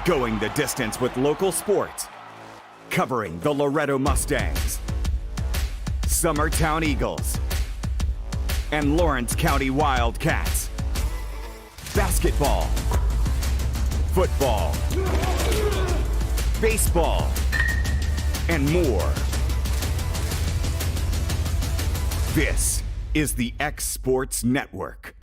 Going the distance with local sports. Covering the Loretto Mustangs, Summertown Eagles, and Lawrence County Wildcats. Basketball, football, baseball, and more. This is the X Sports Network.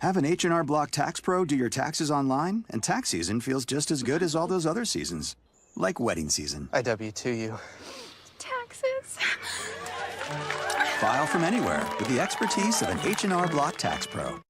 Have an H&R Block Tax Pro do your taxes online, and tax season feels just as good as all those other seasons. Like wedding season. I W-2 you. Taxes. File from anywhere with the expertise of an H&R Block Tax Pro.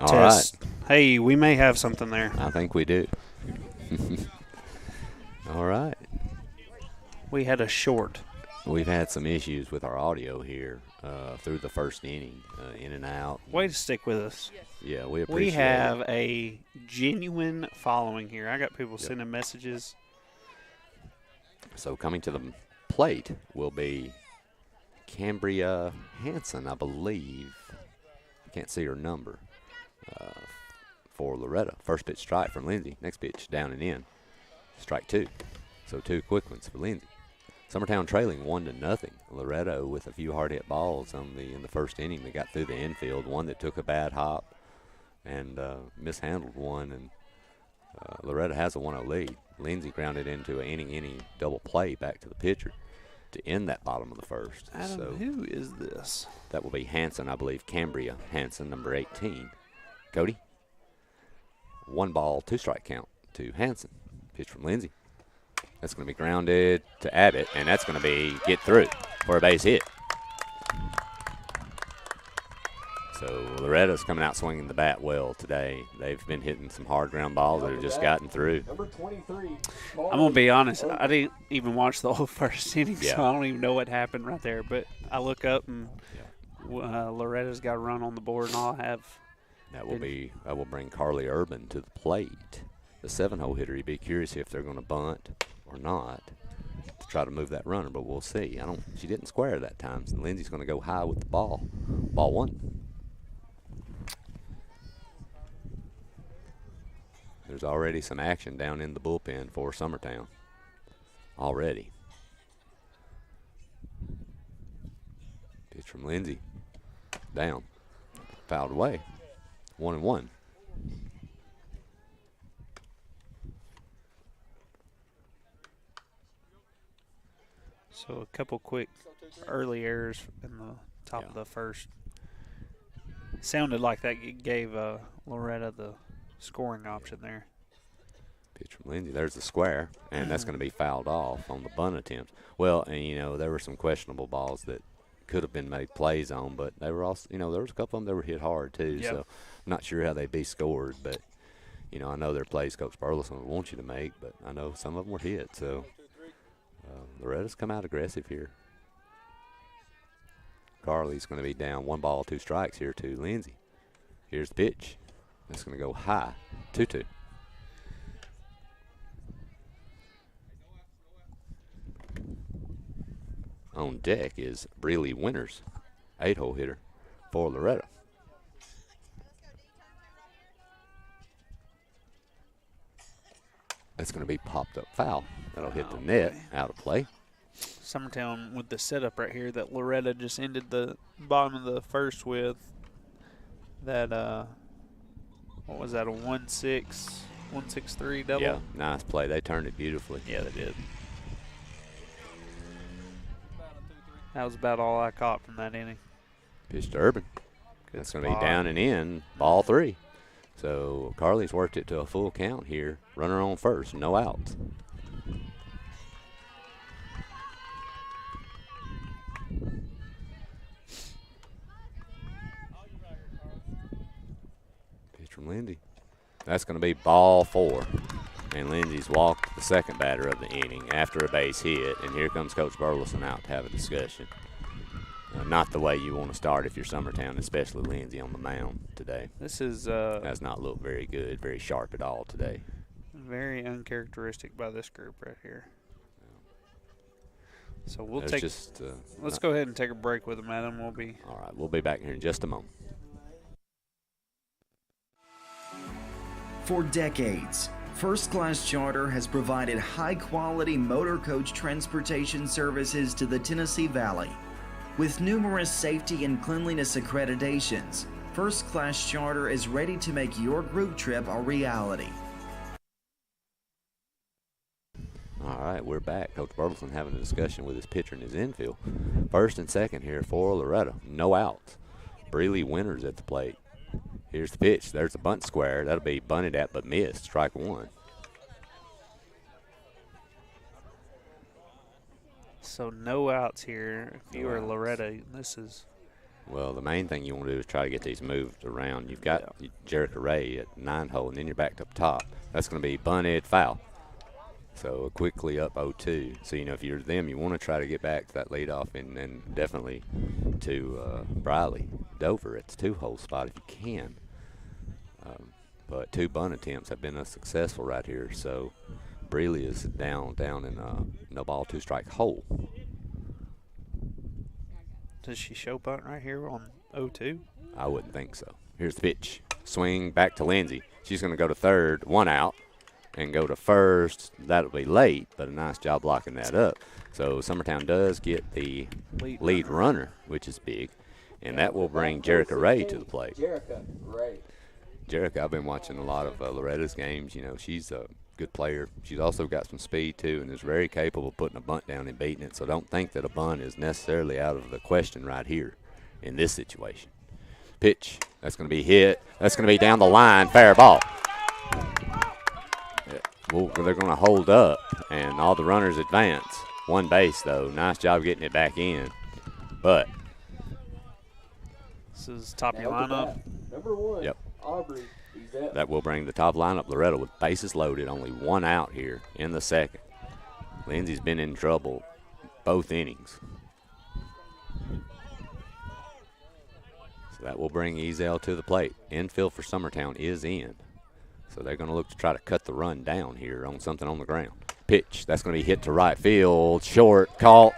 All Test. right. Hey, we may have something there. I think we do. All right. We had a short. We've had some issues with our audio here through the first inning, in and out. Way to stick with us. Yeah, we appreciate We have it. a genuine following here. I got people sending messages. So coming to the plate will be Cambria Hanson, I believe. Can't see her number. For Loretto. First pitch strike from Lindsay. Next pitch down and in. Strike 2. So 2 quick ones for Lindsay. Summertown trailing 1-0. Loretto with a few hard hit balls in the first inning. They got through the infield. One that took a bad hop and mishandled one. And Loretto has a 1-0 lead. Lindsay grounded into an inning double play back to the pitcher to end that bottom of the first. Adam, So who is this? that will be Hanson, I believe. Cambria Hanson, number 18. Cody. 1 ball, 2 strike count to Hanson. Pitch from Lindsay. That's going to be grounded to Abbott, and that's going to be get through for a base hit. So Loretta's coming out swinging the bat well today. They've been hitting some hard ground balls that have just gotten through. Number 23. I'm going to be honest. I didn't even watch the whole first inning, Yeah. so I don't even know what happened right there. But I look up, and Loretta's got a run on the board, and all I have. That will bring Carly Urban to the plate. The 7-hole hitter. You'd be curious if they're going to bunt or not to try to move that runner, but we'll see. She didn't square that time, so Lindsay's going to go high with the ball. Ball 1. There's already some action down in the bullpen for Summertown. Already. Pitch from Lindsay. Down. Fouled away. 1-1. So a couple quick early errors in the top Yeah. of the first. Sounded like that gave Loretto the scoring option there. Pitch from Lindsay. There's the square, and that's going to be fouled off on the bunt attempt. Well, and, there were some questionable balls that could have been made plays on, but they were also, there was a couple of them that were hit hard too. Yep. So I'm not sure how they'd be scored, but, I know there are plays Coach Burleson would want you to make, but I know some of them were hit. So Loretta's come out aggressive here. Carly's going to be down 1 ball, 2 strikes here to Lindsay. Here's the pitch. That's going to go high, 2-2. On deck is Breely Winters, 8-hole hitter for Loretto. That's going to be popped up foul. That'll hit the net, out of play. Summertown with the setup right here that Loretto just ended the bottom of the first with. That, what was that, a 1-6-3 double? Yeah, nice play. They turned it beautifully. Yeah, they did. That was about all I caught from that inning. Pitch to Urban. Good That's going to be spot. down and in, ball 3. So Carly's worked it to a full count here. Runner on first, no outs. Pitch from Lindsay. That's going to be ball 4. And Lindsay's walked the second batter of the inning after a base hit. And here comes Coach Burleson out to have a discussion. Not the way you want to start if you're Summertown, especially Lindsay on the mound today. This is Does not look very good, very sharp at all today. very uncharacteristic by this group right here. So we'll There's take. just, Let's go ahead and take a break with them, Adam. We'll be. all right, we'll be back here in just a moment. For decades, First Class Charter has provided high-quality motor coach transportation services to the Tennessee Valley. With numerous safety and cleanliness accreditations, First Class Charter is ready to make your group trip a reality. All right, we're back. Coach Burleson having a discussion with his pitcher and his infield. First and second here for Loretto. No outs. Breely Winters at the plate. Here's the pitch. There's the bunt square. That'll be bunted at but missed. Strike 1. So no outs here. If you No are outs. Loretto, this is. Well, the main thing you want to do is try to get these moved around. You've got Jericho Ray at 9-hole, and then you're backed up top. That's going to be bunted foul. So quickly up 0-2. So, if you're them, you want to try to get back to that leadoff and definitely to Briley Dover at the 2-hole spot if you can. But 2 bunt attempts have been unsuccessful right here. So Breeley is down in no ball, 2-strike hole. Does she show bunt right here on 0-2? I wouldn't think so. Here's the pitch. Swing back to Lindsay. She's going to go to third, 1 out, and go to first. That'll be late, but a nice job blocking that up. So Summertown does get the lead runner, which is big, and that will bring Jerica Ray to the plate. Jerica, I've been watching a lot of Loretto's games. She's a good player. She's also got some speed, too, and is very capable of putting a bunt down and beating it. So don't think that a bunt is necessarily out of the question right here in this situation. Pitch. That's going to be hit. That's going to be down the line. Fair ball. Well, they're going to hold up, and all the runners advance. 1 base, though. Nice job getting it back in. But this is top of your lineup. Number 1. Yep. Aubrey. That will bring the top lineup, Loretto, with bases loaded, only 1 out here in the second. Lindsay's been in trouble both innings. So that will bring Ezel to the plate. Infield for Summertown is in. So they're going to look to try to cut the run down here on something on the ground. Pitch. That's going to be hit to right field. Short, caught.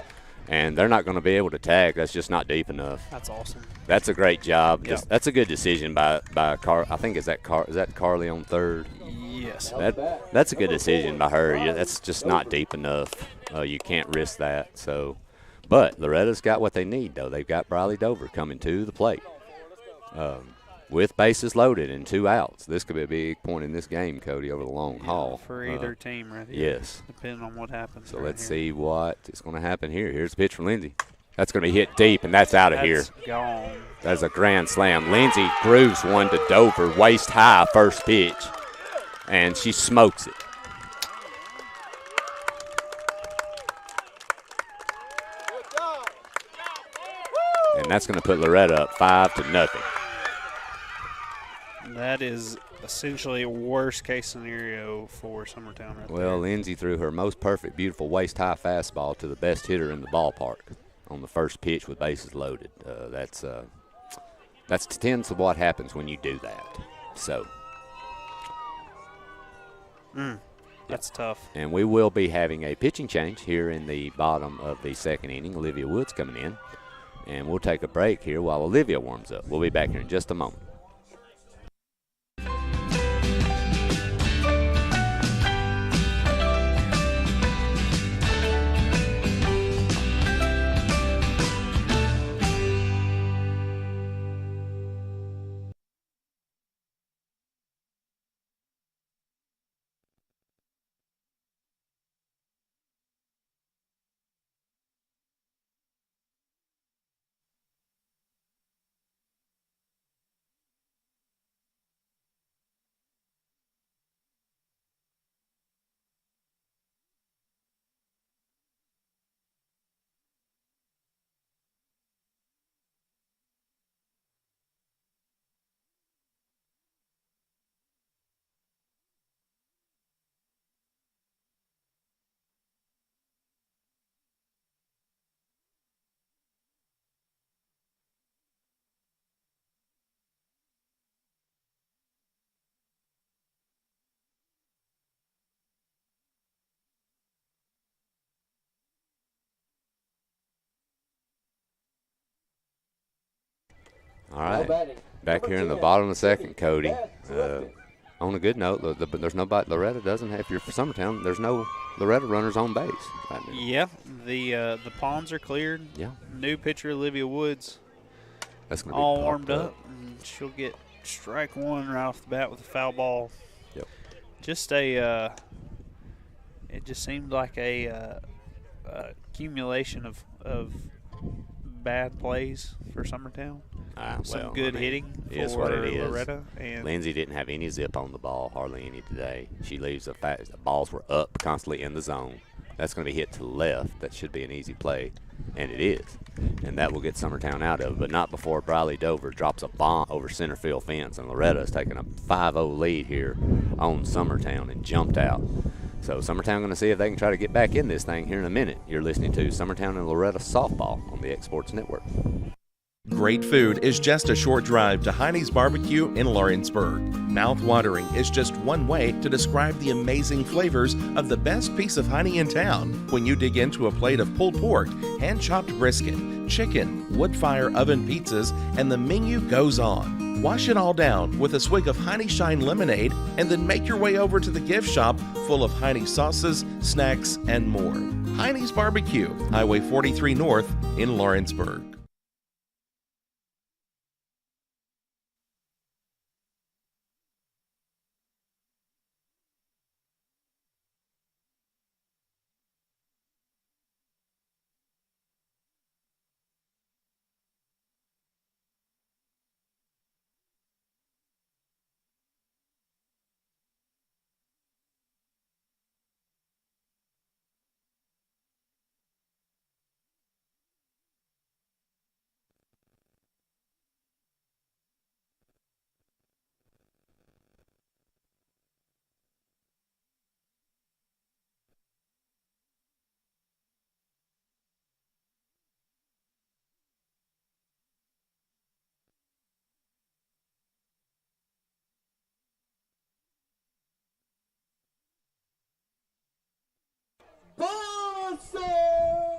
And they're not going to be able to tag. That's just not deep enough. That's awesome. That's a great job. Yep. That's a good decision by I think is that Carly on third? Yes. That's a good decision by her. That's just not deep enough. You can't risk that. So, but Loretta's got what they need, though. They've got Briley Dover coming to the plate with bases loaded and 2 outs. This could be a big point in this game, Cody, over the long haul. For either team, right here. Yes. Depending on what happens. So right let's here. see what is going to happen here. Here's the pitch from Lindsay. That's going to be hit deep, and that's out of here. That's gone. That's a grand slam. Lindsay grooves one to Dover, waist high, first pitch, and she smokes it. And that's going to put Loretto up 5-0. That is essentially a worst-case scenario for Summertown right there. Well, Lindsay threw her most perfect, beautiful waist-high fastball to the best hitter in the ballpark on the first pitch with bases loaded. That's 10ths of what happens when you do that. So. That's tough. And we will be having a pitching change here in the bottom of the second inning. Olivia Woods coming in. And we'll take a break here while Olivia warms up. We'll be back here in just a moment. All right, back here in the bottom of the second, Cody. On a good note, there's nobody. Loretto doesn't have. If you're for Summertown, there's no Loretto runners on base right now. Yeah, the ponds are cleared. Yeah. New pitcher Olivia Woods That's going to be all popped warmed up. And she'll get strike one right off the bat with a foul ball. Yep. Just it just seemed like a accumulation of bad plays for Summertown. Some good hitting for Loretto. And Lindsay didn't have any zip on the ball, hardly any today. She leaves the balls were up constantly in the zone. That's going to be hit to the left. That should be an easy play, and it is. And that will get Summertown out of it, but not before Briley Dover drops a bomb over center field fence, and Loretta's taking a 5-0 lead here on Summertown and jumped out. So Summertown going to see if they can try to get back in this thing here in a minute. You're listening to Summertown and Loretto softball on the X Sports Network. Great food is just a short drive to Heine's Barbecue in Lawrenceburg. Mouth-watering is just one way to describe the amazing flavors of the best piece of Heine in town. When you dig into a plate of pulled pork, hand-chopped brisket, chicken, wood-fire oven pizzas, and the menu goes on. Wash it all down with a swig of Heine Shine lemonade and then make your way over to the gift shop full of Heine sauces, snacks, and more. Heine's Barbecue, Highway 43 North in Lawrenceburg.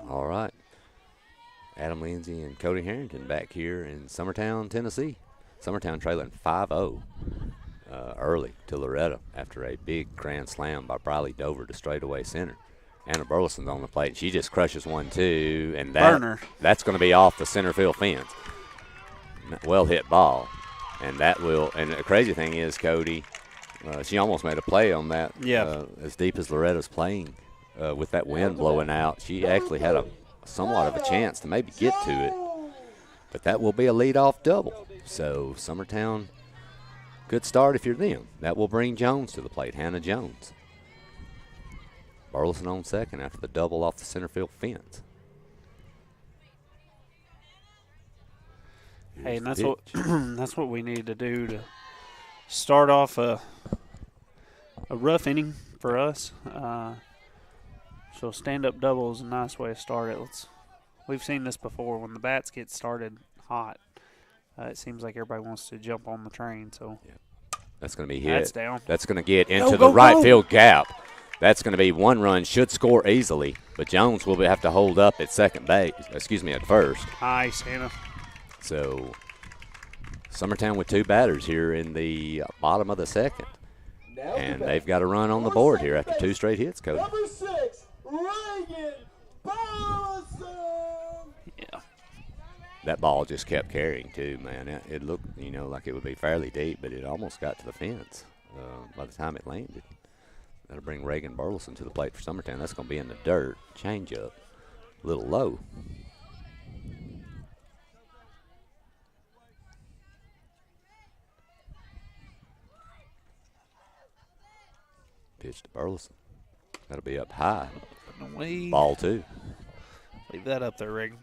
All right. Adam Lindsay and Cody Harrington back here in Summertown, Tennessee. Summertown trailing 5-0 early to Loretto after a big grand slam by Briley Dover to straightaway center. Anna Burleson's on the plate. She just crushes 1-2, and that's going to be off the center field fence. Well hit ball, and that will. And the crazy thing is, Cody, she almost made a play on that. Yeah. As deep as Loretto's playing, with that wind blowing out, she actually had a somewhat of a chance to maybe get to it. But that will be a leadoff double. So Summertown, good start if you're them. That will bring Jones to the plate, Hannah Jones. Burleson on second after the double off the center field fence. Hey, and that's what that's what we need to do to start off a rough inning for us. So stand-up double is a nice way to start it. We've seen this before. When the bats get started hot, it seems like everybody wants to jump on the train. So that's going to be hit. That's down. That's going to get into the right field gap. That's going to be one run, should score easily, but Jones will have to hold up at at first. Nice, Hannah. So Summertown with two batters here in the bottom of the second. And they've got a run on the board here after two straight hits, Cody. Number 6, Reagan Burleson. Yeah. That ball just kept carrying, too, man. It looked, like it would be fairly deep, but it almost got to the fence by the time it landed. That'll bring Reagan Burleson to the plate for Summertown. That's going to be in the dirt. Change up. A little low. Pitch to Burleson. That'll be up high. Ball two. Leave that up there, Reagan.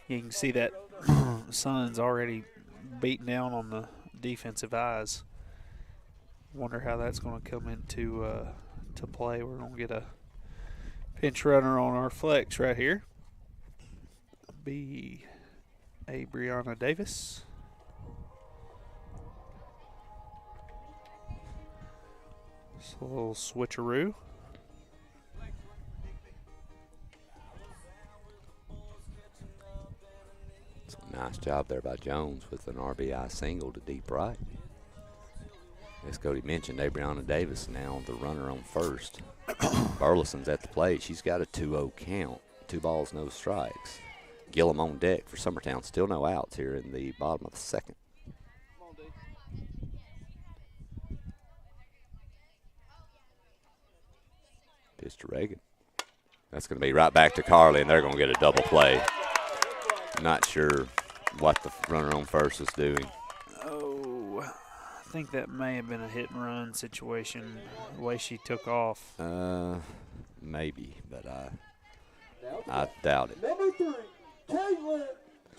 You can see that sun's already beating down on the defensive eyes. Wonder how that's going to come into to play. We're going to get a pinch runner on our flex right here. Be a Brianna Davis. Just a little switcheroo. It's a nice job there by Jones with an RBI single to deep right. As Cody mentioned, Brianna Davis now the runner on first. Burleson's at the plate. She's got a 2-0 count. 2 balls, no strikes. Gillum on deck for Summertown. Still no outs here in the bottom of the second. Pitch to Reagan. That's going to be right back to Carly, and they're going to get a double play. Not sure what the runner on first is doing. Oh, I think that may have been a hit and run situation, the way she took off. Maybe, but I doubt it. Number 3, Caitlin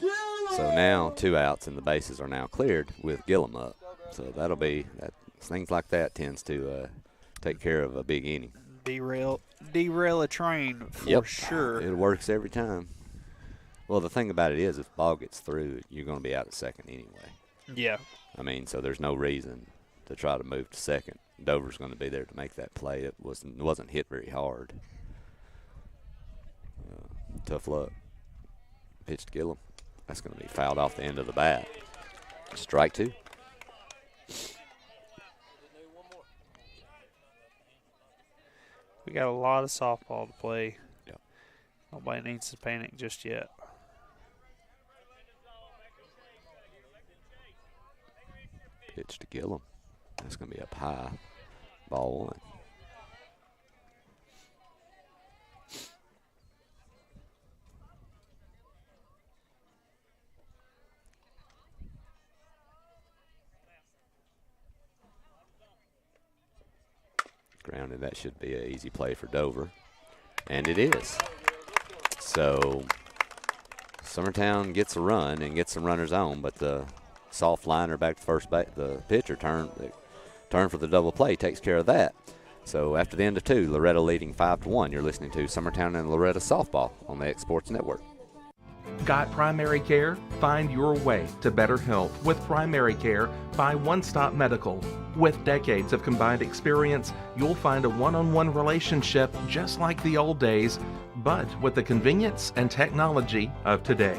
Gillum. So now 2 outs, and the bases are now cleared with Gillum up. So that'll be things like that tends to take care of a big inning. Derail a train for Yep. sure. It works every time. Well, the thing about it is, if the ball gets through, you're going to be out at second anyway. Yeah. I mean, so there's no reason to try to move to second. Dover's going to be there to make that play. It wasn't hit very hard. Tough luck. Pitch to Gillum. That's going to be fouled off the end of the bat. Strike 2. We got a lot of softball to play. Yep. Nobody needs to panic just yet. Pitch to Gillum. That's going to be up high. Ball 1. Grounded. That should be an easy play for Dover. And it is. So Summertown gets a run and gets some runners on, but the soft liner back to first base, the pitcher turn for the double play takes care of that. So after the end of 2, Loretto leading 5-1. You're listening to Summertown and Loretto softball on the X Sports Network. Got primary care? Find your way to better health with primary care by One Stop Medical. With decades of combined experience, you'll find a one-on-one relationship just like the old days, but with the convenience and technology of today.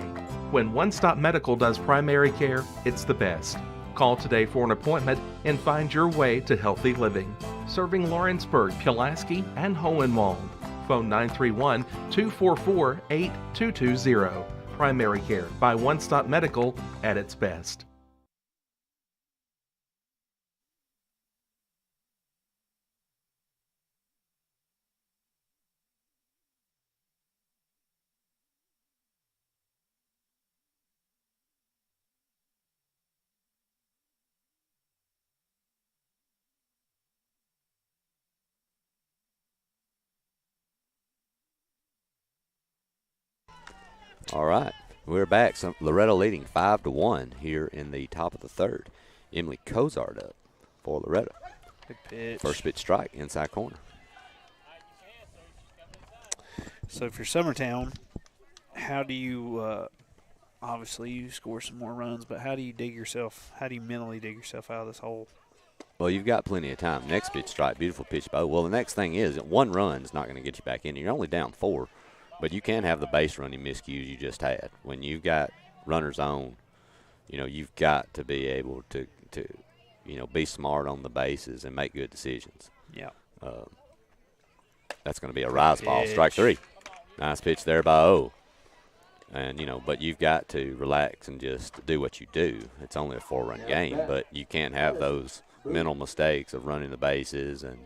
When One Stop Medical does primary care, it's the best. Call today for an appointment and find your way to healthy living. Serving Lawrenceburg, Pulaski, and Hohenwald. Phone 931-244-8220. Primary care by One Stop Medical at its best. All right, we're back. Loretto leading 5-1 here in the top of the 3rd. Emily Cozart up for Loretto. Good pitch. First pitch strike, inside corner. So if you're Summertown, how do you obviously you score some more runs, but how do you mentally dig yourself out of this hole? Well, you've got plenty of time. Next pitch strike, beautiful pitch. Oh, well, the next thing is 1 run is not going to get you back in. You're only down 4. But you can have the base running miscues you just had. When you've got runners on, you've got to be able to be smart on the bases and make good decisions. Yeah. That's going to be a rise ball, strike 3. Nice pitch there by O. And, but you've got to relax and just do what you do. It's only a 4-run game, but you can't have those mental mistakes of running the bases and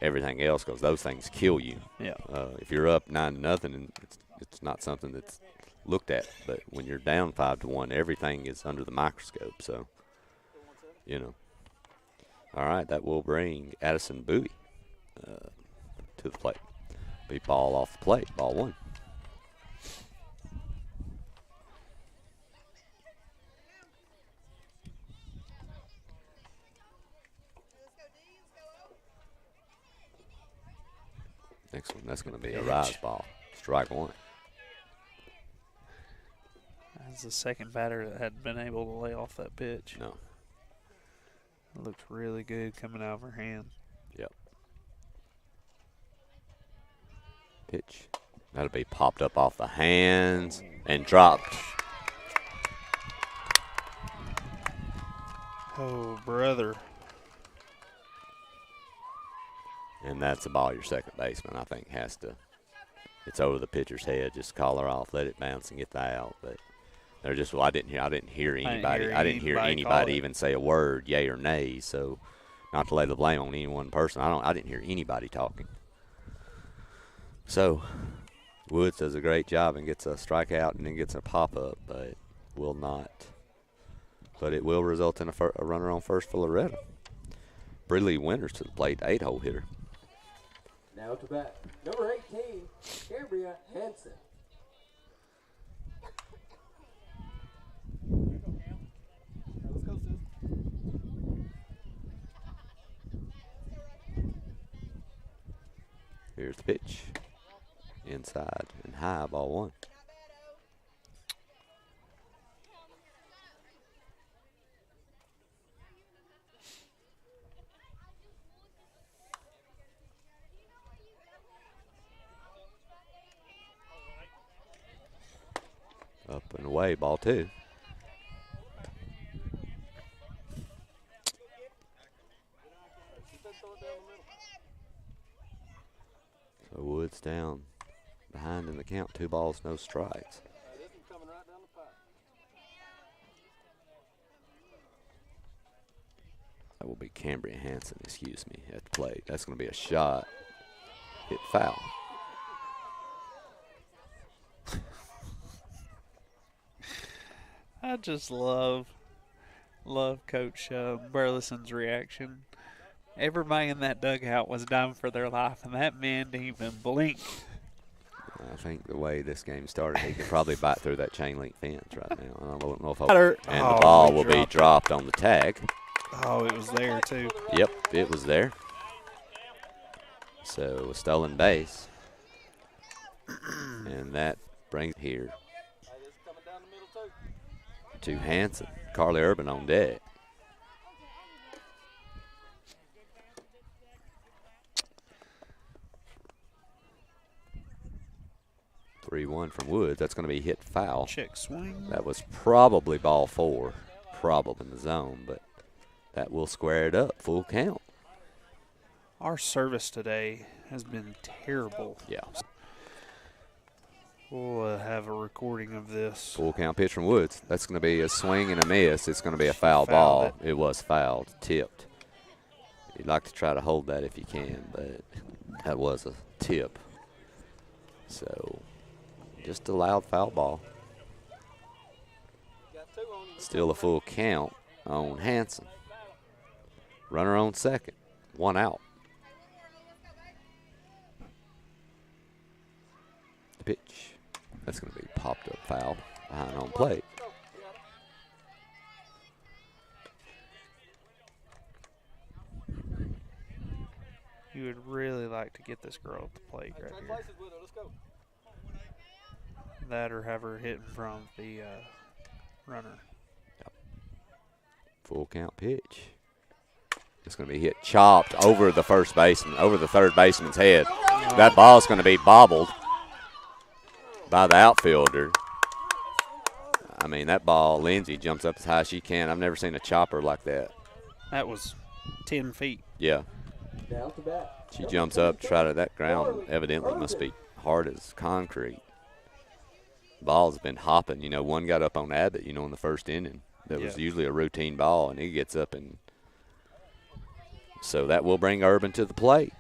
everything else, because those things kill you. Yeah. If you're up 9-0, and it's not something that's looked at, but when you're down 5-1, everything is under the microscope. So, all right, that will bring Addison Bowie to the plate. Be ball off the plate, ball 1. Next one, that's going to be a rise ball. Strike 1. That's the second batter that hadn't been able to lay off that pitch. No. It looked really good coming out of her hand. Yep. Pitch. That'll be popped up off the hands and dropped. Oh, brother. And that's the ball your second baseman, I think, has to. It's over the pitcher's head. Just call her off, let it bounce, and get the out. But they're just. Well, I didn't hear anybody. I didn't hear anybody even say a word, yay or nay. So, not to lay the blame on any one person. I didn't hear anybody talking. So, Woods does a great job and gets a strikeout and then gets a pop up, but will not. But it will result in a runner on first for Loretto. Bridley Winters to the plate, 8-hole hitter. Now to bat, number 18, Cambria Hansen. Let's go, Sis. Here's the pitch. Inside and high, ball one. Up and away, ball two. So Woods down behind in the count, 2 balls, no strikes. That will be Cambria Hanson, excuse me, at the plate. That's going to be a shot. Hit foul. I just love Coach Burleson's reaction. Everybody in that dugout was dying for their life, and that man didn't even blink. I think the way this game started, he could probably bite through that chain link fence right now. I don't know if and the ball will be dropped on the tag. Oh, it was there too. Yep, it was there. So a stolen base. And that brings here to Hanson. Carly Urban on deck. (3-1) from Woods. That's going to be hit foul. Check swing. That was probably ball 4, probably in the zone, but that will square it up. Full count. Our service today has been terrible. Yeah. We'll have a recording of this. Full count pitch from Woods. That's going to be a swing and a miss. It's going to be a foul Fouled ball. It was fouled, tipped. You'd like to try to hold that if you can, but that was a tip. So just a loud foul ball. Still a full count on Hanson. Runner on second. 1 out. The pitch. That's going to be popped up foul behind home plate. You would really like to get this girl at the plate right here. That or have her hit in front of the runner. Yep. Full count pitch. It's going to be hit chopped over the first baseman, over the third baseman's head. That ball's going to be bobbled by the outfielder. I mean, that ball, Lindsay jumps up as high as she can. I've never seen a chopper like that. That was 10 feet. Yeah. Down to bat. She jumps up, that ground evidently must be hard as concrete. Ball's been hopping. You know, one got up on Abbott, you know, in the first inning. That was usually a routine ball, and he gets up and so that will bring Urban to the plate.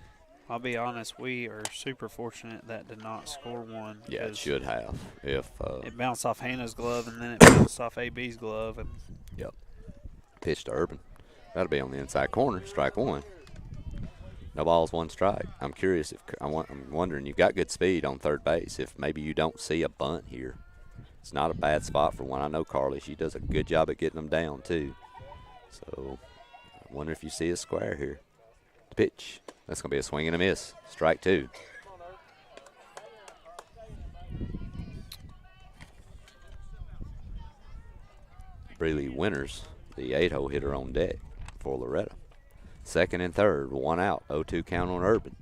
I'll be honest, we are super fortunate that did not score one. Yeah, it should have. If it bounced off Hannah's glove and then it bounced off AB's glove. And yep. Pitch to Urban. That'll be on the inside corner. Strike 1. No balls, 1 strike. I'm curious if I'm wondering. You've got good speed on third base. If maybe you don't see a bunt here, it's not a bad spot for one. I know Carly. She does a good job at getting them down too. So I wonder if you see a square here. The pitch. That's going to be a swing and a miss. Strike 2. Breeley Winters, the 8-hole hitter on deck for Loretto. Second and third, 1 out. 0-2 count on Urban.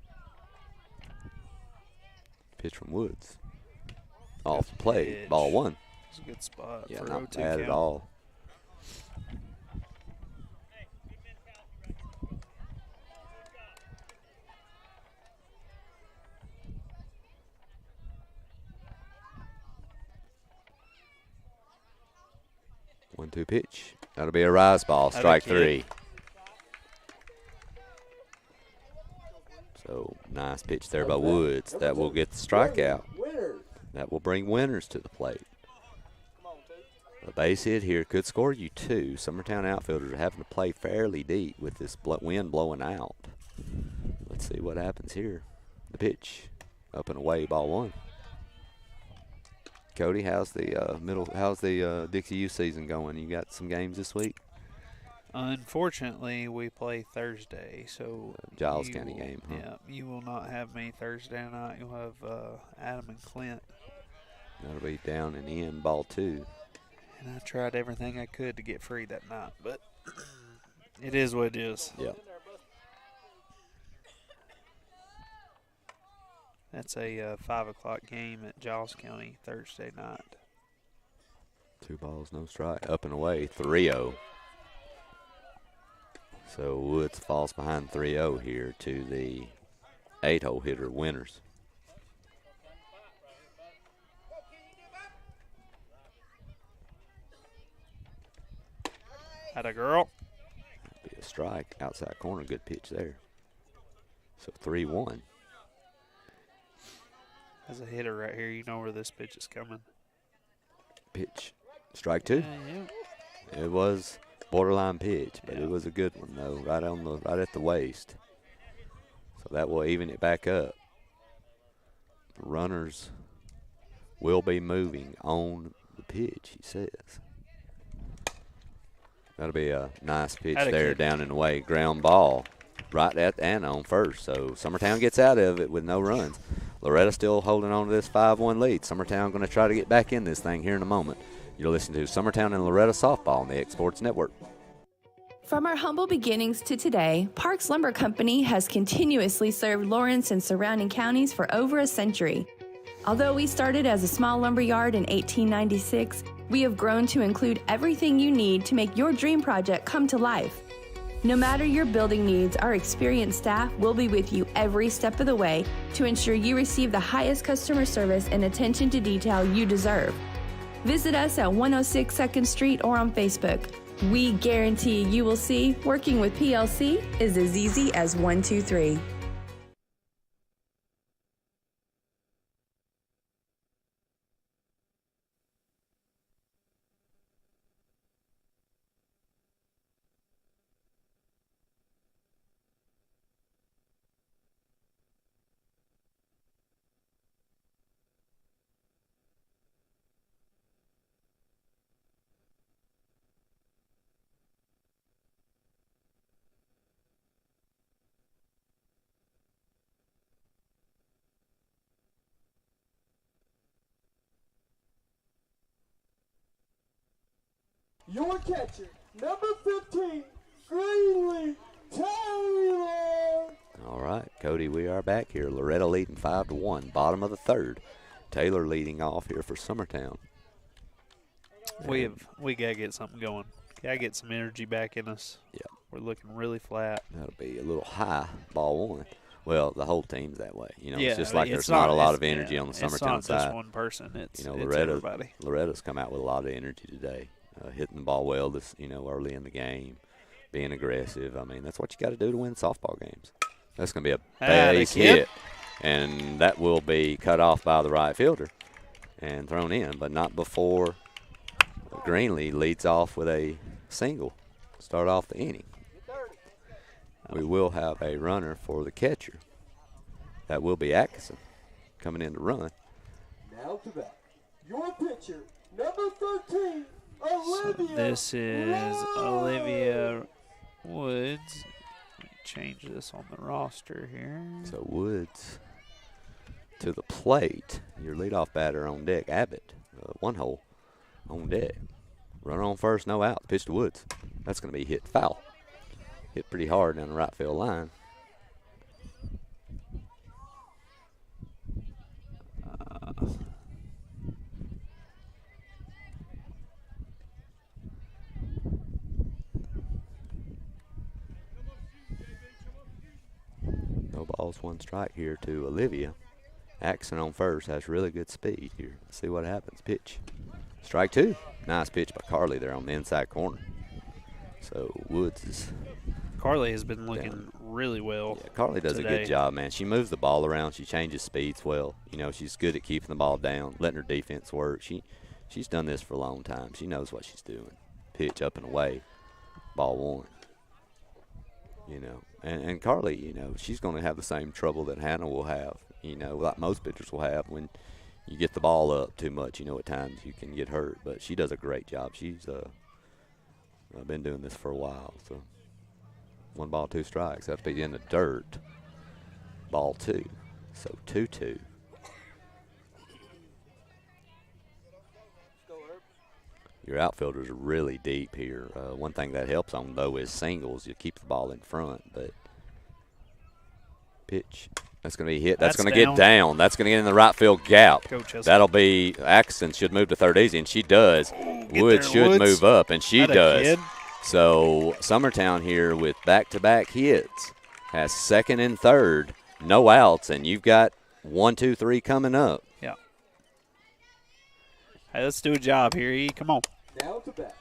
Pitch from Woods. Off the plate. Ball 1. It's a good spot. Yeah, for not 0-2 bad count. at all. One-two pitch. That'll be a rise ball. Strike 3. So nice pitch there by Woods. That will get the strikeout. That will bring Winters to the plate. A base hit here could score you 2. Summertown outfielders are having to play fairly deep with this wind blowing out. Let's see what happens here. The pitch. Up and away, ball 1. Cody, how's the Dixie U season going? You got some games this week? Unfortunately, we play Thursday, so Giles you County will- game, huh? Yeah, you will not have me Thursday night. You'll have Adam and Clint. That'll be down and in ball 2. And I tried everything I could to get free that night, but it is what it is. Yep. That's a 5 o'clock game at Giles County Thursday night. 2 balls, no strike. Up and away, 3-0. So Woods falls behind 3-0 here to the 8-hole hitter winners. Had a girl. Be a strike, outside corner, good pitch there. So 3-1. As a hitter right here, you know where this pitch is coming. Pitch, strike 2. Yeah. It was borderline pitch, but Yeah. it was a good one though, right at the waist. So that will even it back up. The runners will be moving on the pitch, he says. That'll be a nice pitch Had a there kid. down and away. Ground ball right at and on first. So Summertown gets out of it with no runs. Loretto still holding on to this 5-1 lead. Summertown going to try to get back in this thing here in a moment. You're listening to Summertown and Loretto softball on the X Sports Network. From our humble beginnings to today, Parks Lumber Company has continuously served Lawrence and surrounding counties for over a century. Although we started as a small lumber yard in 1896, we have grown to include everything you need to make your dream project come to life. No matter your building needs, our experienced staff will be with you every step of the way to ensure you receive the highest customer service and attention to detail you deserve. Visit us at 106 2nd Street or on Facebook. We guarantee you will see working with PLC is as easy as 1, 2, 3. Your catcher, number 15, Greenlee Taylor. All right, Cody, we are back here. Loretto leading 5-1, bottom of the 3rd. Taylor leading off here for Summertown. We gotta get something going. Gotta get some energy back in us. Yeah. We're looking really flat. That'll be a little high, ball 1. Well, the whole team's that way. You know, Yeah, it's just like it's there's not a lot it's- of energy yeah, on the Summertown It's not side. just one person. It's, You know, it's everybody. Loretto's come out with a lot of energy today, hitting the ball well this, early in the game, being aggressive. I mean, that's what you got to do to win softball games. That's going to be a base hit, and that will be cut off by the right fielder and thrown in, but not before Greenlee leads off with a single. Start off the inning. We will have a runner for the catcher. That will be Atkinson coming in to run. Now to bat. Your pitcher, number 13, So Olivia. this is Woods. Olivia Woods. Let me change this on the roster here. So Woods to the plate. Your leadoff batter on deck, Abbott. 1 hole on deck. Runner on first, no out. Pitch to Woods. That's going to be hit foul. Hit pretty hard down the right field line. No balls, 1 strike here to Olivia. Axon on first has really good speed here. Let's see what happens. Pitch. Strike 2. Nice pitch by Carly there on the inside corner. So Woods is. Carly has been looking really well. Yeah, Carly does a today. good job, man. She moves the ball around. She changes speeds well. You know, she's good at keeping the ball down, letting her defense work. She's done this for a long time. She knows what she's doing. Pitch up and away. Ball 1. You know, and Carly, you know, she's going to have the same trouble that Hannah will have, you know, like most pitchers will have when you get the ball up too much. You know, at times you can get hurt, but she does a great job. She's I've been doing this for a while, so 1 ball, 2 strikes. Have to be in the dirt. Ball 2. So 2-2. Your outfielders are really deep here. One thing that helps them, though, is singles. You keep the ball in front, but pitch. That's going to be hit. That's going to get down. That's going to get in the right field gap. That'll be – Atkinson should move to third easy, and she does. Woods should move up, and she does. So Summertown here with back-to-back hits has second and third, no outs, and you've got 1, 2, 3 coming up. Yeah. Hey, let's do a job here, E. Come on. Now to bat.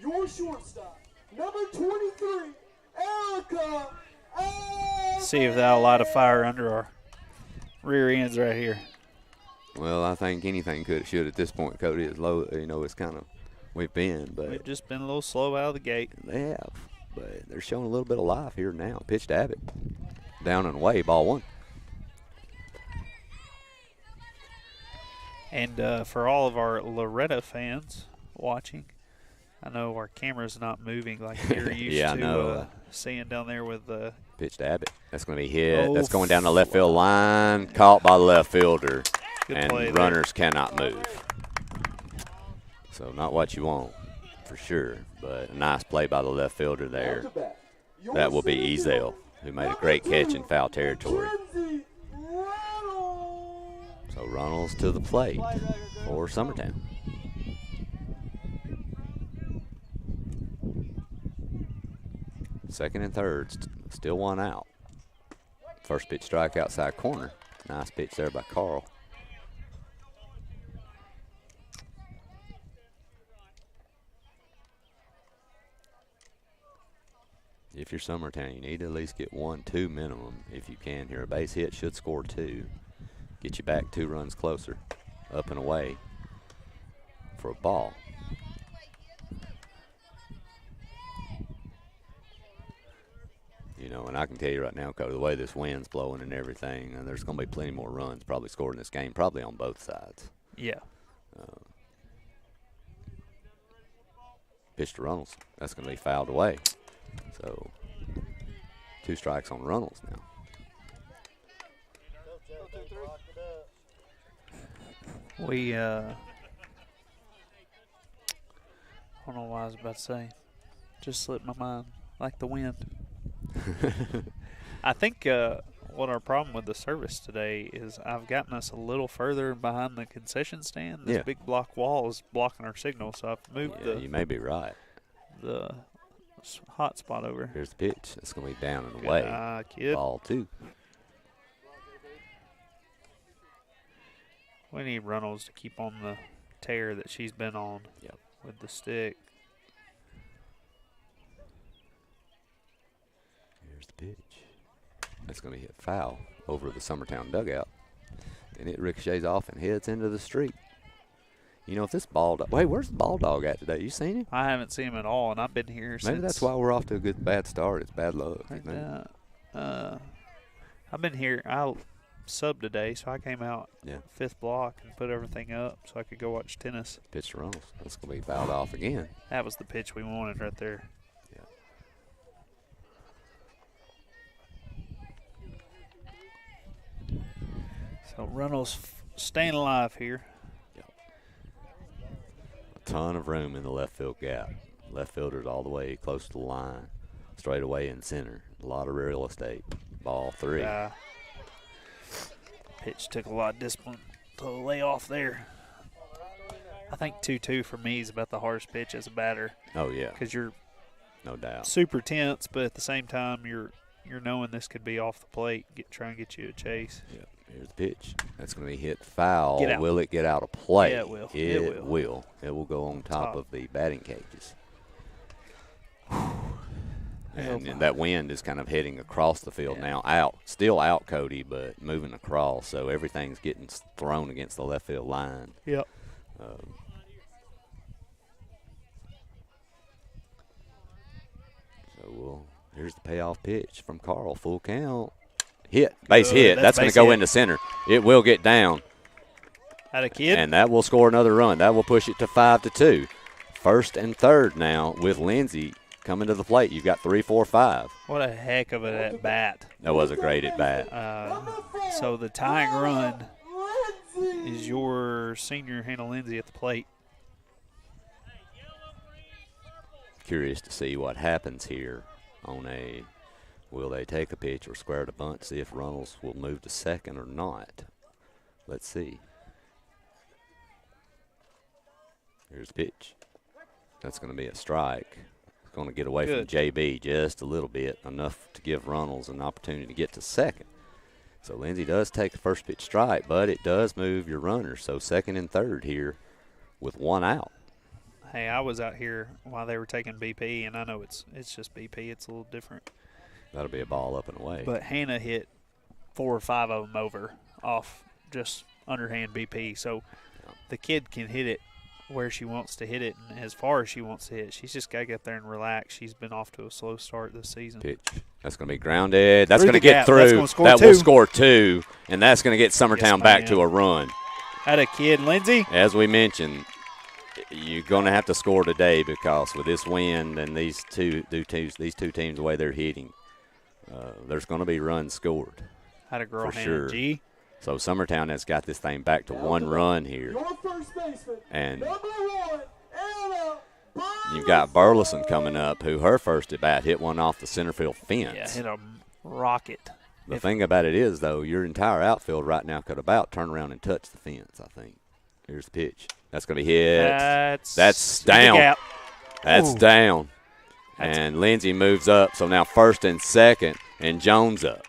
Your shortstop, number 23, Erica. See if that'll light a fire under our rear ends right here. Well, I think anything should at this point, Cody. As low, it's kind of we've been, but we've just been a little slow out of the gate. They have, but they're showing a little bit of life here now. Pitch to Abbott, down and away, ball 1. And for all of our Loretto fans watching, I know our camera's not moving like you're used yeah, to seeing down there with the pitch to Abbott. That's going to be hit. That's going down the left field line, caught by the left fielder, and runners cannot move. So not what you want for sure, but a nice play by the left fielder there. That will be Ezel, who made a great catch in foul territory. So Runnels to the plate for Summertown. Second and third, still 1 out. First pitch strike outside corner. Nice pitch there by Carl. If you're Summertown, you need to at least get 1, 2 minimum if you can here. A base hit should score 2. Get you back 2 runs closer, up and away for a ball. And I can tell you right now, Cody, the way this wind's blowing and everything, and there's going to be plenty more runs probably scored in this game, probably on both sides. Yeah. Pitch to Runnels. That's going to be fouled away. So 2 strikes on Runnels now. We, I don't know what I was about to say. Just slipped my mind like the wind. I think what our problem with the service today is I've gotten us a little further behind the concession stand. This big block wall is blocking our signal, so I've moved you may be right. The hot spot over. Here's the pitch. It's going to be down and away. Kid. Ball 2. We need Runnels to keep on the tear that she's been on with the stick. Here's the pitch. That's going to hit foul over the Summertown dugout. And it ricochets off and heads into the street. If this ball dog. Wait, where's the ball dog at today? You seen him? I haven't seen him at all, and I've been here since. Maybe that's why we're off to a bad start. It's bad luck. I've been here. I subbed today, so I came out 5th block and put everything up so I could go watch tennis. Pitch to Runnels. That's going to be fouled off again. That was the pitch we wanted right there. So Runnels staying alive here. A ton of room in the left field gap. Left fielder's all the way close to the line. Straight away in center. A lot of real estate. Ball 3. Pitch took a lot of discipline to lay off there. I think 2-2 for me is about the hardest pitch as a batter. Oh, yeah. Because you're no doubt super tense, but at the same time you're knowing this could be off the plate, trying to get you a chase. Yep. Here's the pitch. That's going to be hit foul. Will it get out of play? Yeah, it will. It will. It will go on top of the batting cages. And that wind is kind of heading across the field now. Out. Still out, Cody, but moving across. So everything's getting thrown against the left field line. Yep. Here's the payoff pitch from Carl. Full count. Hit. Base hit. That's going to go into center. It will get down. Had a kid. And that will score another run. That will push it to 5-2. first and third now with Lindsay coming to the plate. You've got 3, 4, 5. What a heck of a at bat. That was a great at bat. So the tying run is your senior Hannah Lindsay at the plate. Curious to see what happens here on a, will they take a pitch or square to bunt, see if Runnels will move to second or not. Let's see. Here's the pitch. That's going to be a strike. It's going to get away from JB just a little bit, enough to give Runnels an opportunity to get to second. So Lindsay does take the first pitch strike, but it does move your runner. So second and third here with 1 out. Hey, I was out here while they were taking BP, and I know it's just BP. It's a little different. That'll be a ball up and away. But Hannah hit 4 or 5 of them over off just underhand BP. So the kid can hit it where she wants to hit it and as far as she wants to hit it. She's just got to get there and relax. She's been off to a slow start this season. Pitch. That's going to be grounded. That's going to gap. get through. That two. will score 2, and that's going to get Summertown back to a run. Had a kid, Lindsay. As we mentioned, you're going to have to score today because with this wind and these two teams, the way they're hitting, there's going to be runs scored. Had a girl, for Hannah sure. G. So Summertown has got this thing back to 1 run here. And you've got Burleson coming up, who her first at bat hit one off the center field fence. Yeah, hit a rocket. The thing about it is, though, your entire outfield right now could about turn around and touch the fence, I think. Here's the pitch. That's going to be hit. That's down. That's down. And Lindsay moves up, so now first and second, and Jones up.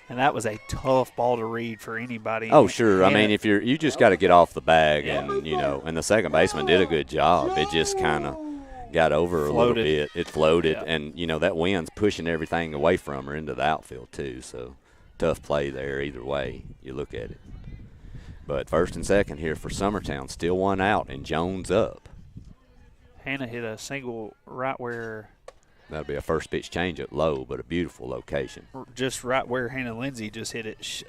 And that was a tough ball to read for anybody. Oh, sure. I mean, if you just got to get off the bag, and and the second baseman did a good job. It just kind of got over a little bit. It floated, and that wind's pushing everything away from her into the outfield too. So tough play there either way you look at it. But first and second here for Summertown, still 1 out, and Jones up. Hannah hit a single right where. That'll be a first pitch changeup low, but a beautiful location. Just right where Hannah Lindsay just hit it.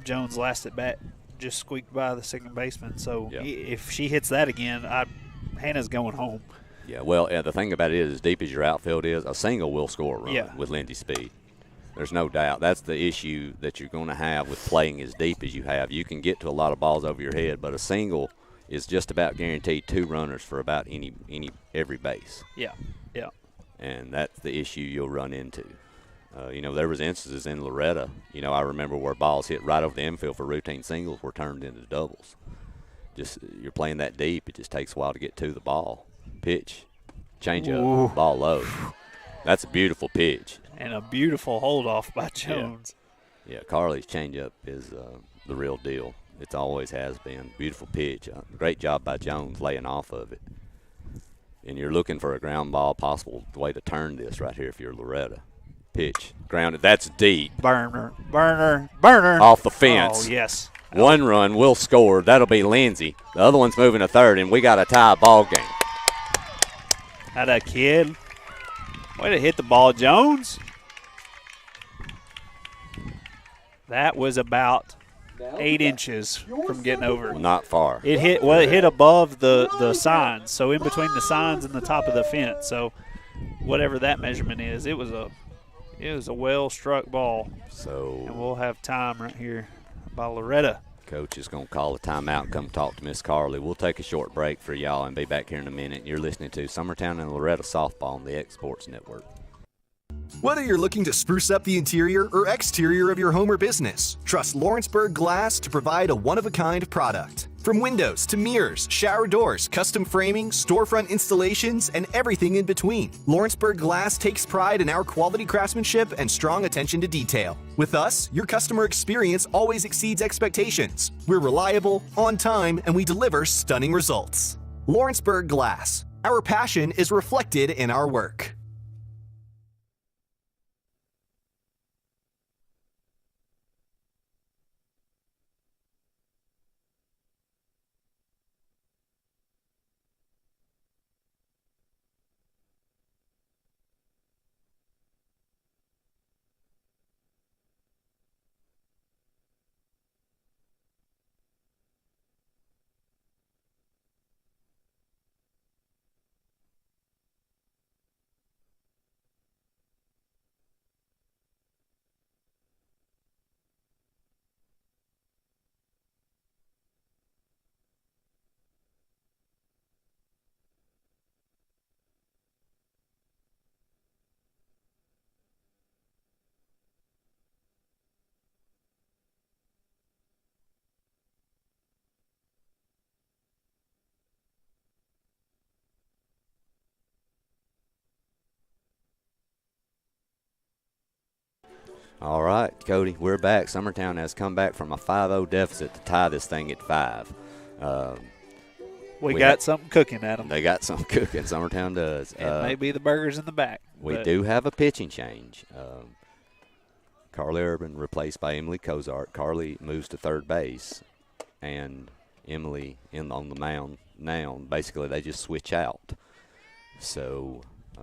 Jones last at bat just squeaked by the second baseman. So if she hits that again, Hannah's going home. Yeah, well, the thing about it is, as deep as your outfield is, a single will score a run with Lindsay's speed. There's no doubt. That's the issue that you're going to have with playing as deep as you have. You can get to a lot of balls over your head, but a single is just about guaranteed 2 runners for about every base. Yeah. And that's the issue you'll run into. There was instances in Loretto, I remember where balls hit right over the infield for routine singles were turned into doubles. Just you're playing that deep, it just takes a while to get to the ball. Pitch, change up, ball low. That's a beautiful pitch. And a beautiful hold off by Jones. Yeah, Carly's changeup is the real deal. It always has been. Beautiful pitch. Great job by Jones laying off of it. And you're looking for a ground ball, possible way to turn this right here if you're Loretto. Pitch, grounded. That's deep. Burner. Off the fence. Oh, yes. 1 run will score. That'll be Lindsay. The other one's moving to third, and we got a tie ball game. Had a kid. Way to hit the ball, Jones. That was about 8 inches from getting over. Well, not far. It hit above the signs, so in between the signs and the top of the fence. So whatever that measurement is, it was a well struck ball. So and we'll have time right here by Loretto. Coach is going to call a timeout and come talk to Miss Carly. We'll take a short break for y'all and be back here in a minute. You're listening to Summertown and Loretto Softball on the X Sports Network. Whether you're looking to spruce up the interior or exterior of your home or business, trust Lawrenceburg Glass to provide a one-of-a-kind product. From windows to mirrors, shower doors, custom framing, storefront installations, and everything in between, Lawrenceburg Glass takes pride in our quality craftsmanship and strong attention to detail. With us, your customer experience always exceeds expectations. We're reliable, on time, and we deliver stunning results. Lawrenceburg Glass. Our passion is reflected in our work. All right, Cody, we're back. Summertown has come back from a 5-0 deficit to tie this thing at 5. We got something cooking at them. They got something cooking. Summertown does. It may be the burgers in the back. We do have a pitching change. Carly Urban replaced by Emily Cozart. Carly moves to third base, and Emily on the mound now. Basically, they just switch out. So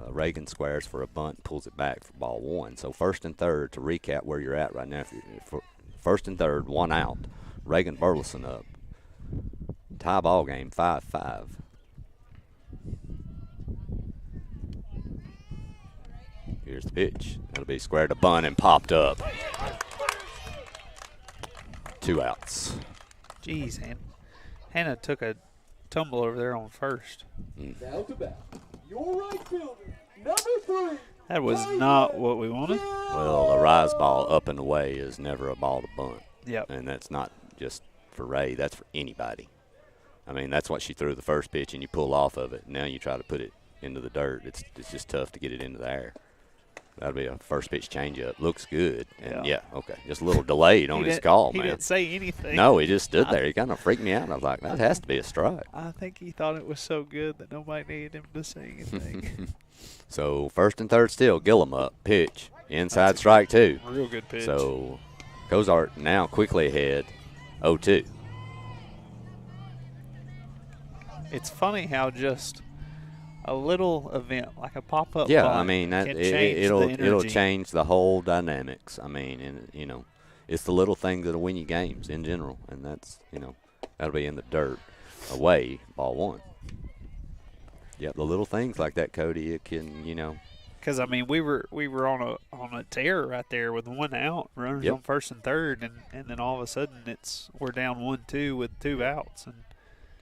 Reagan squares for a bunt, pulls it back for ball 1. So first and third, to recap where you're at right now, first and third, 1 out. Reagan Burleson up. Tie ball game, 5-5. Here's the pitch. It'll be squared to bunt and popped up. 2 outs. Jeez, Hannah took a tumble over there on first. Now to bat. Your right fielder, number 3. That was not what we wanted. Well, a rise ball up and away is never a ball to bunt. Yep. And that's not just for Ray. That's for anybody. I mean, that's what she threw the first pitch, and you pull off of it. Now you try to put it into the dirt. It's just tough to get it into the air. That'll be a first pitch changeup. Looks good. And, okay. Just a little delayed on his call, man. He didn't say anything. No, he just stood there. He kind of freaked me out. I was like, that has to be a strike. I think he thought it was so good that nobody needed him to say anything. So first and third still. Gillum up. Pitch. Inside strike 2. Real good pitch. So Cozart now quickly ahead 0-2. It's funny how just a little event like a pop-up. Yeah, I mean it'll change change the whole dynamics. I mean, and it's the little things that'll win you games in general, and that's that'll be in the dirt, away, ball 1. Yep, the little things like that, Cody. It can Because I mean we were on a tear right there with 1 out, runners on first and third, and then all of a sudden we're down 1-2 with 2 outs and.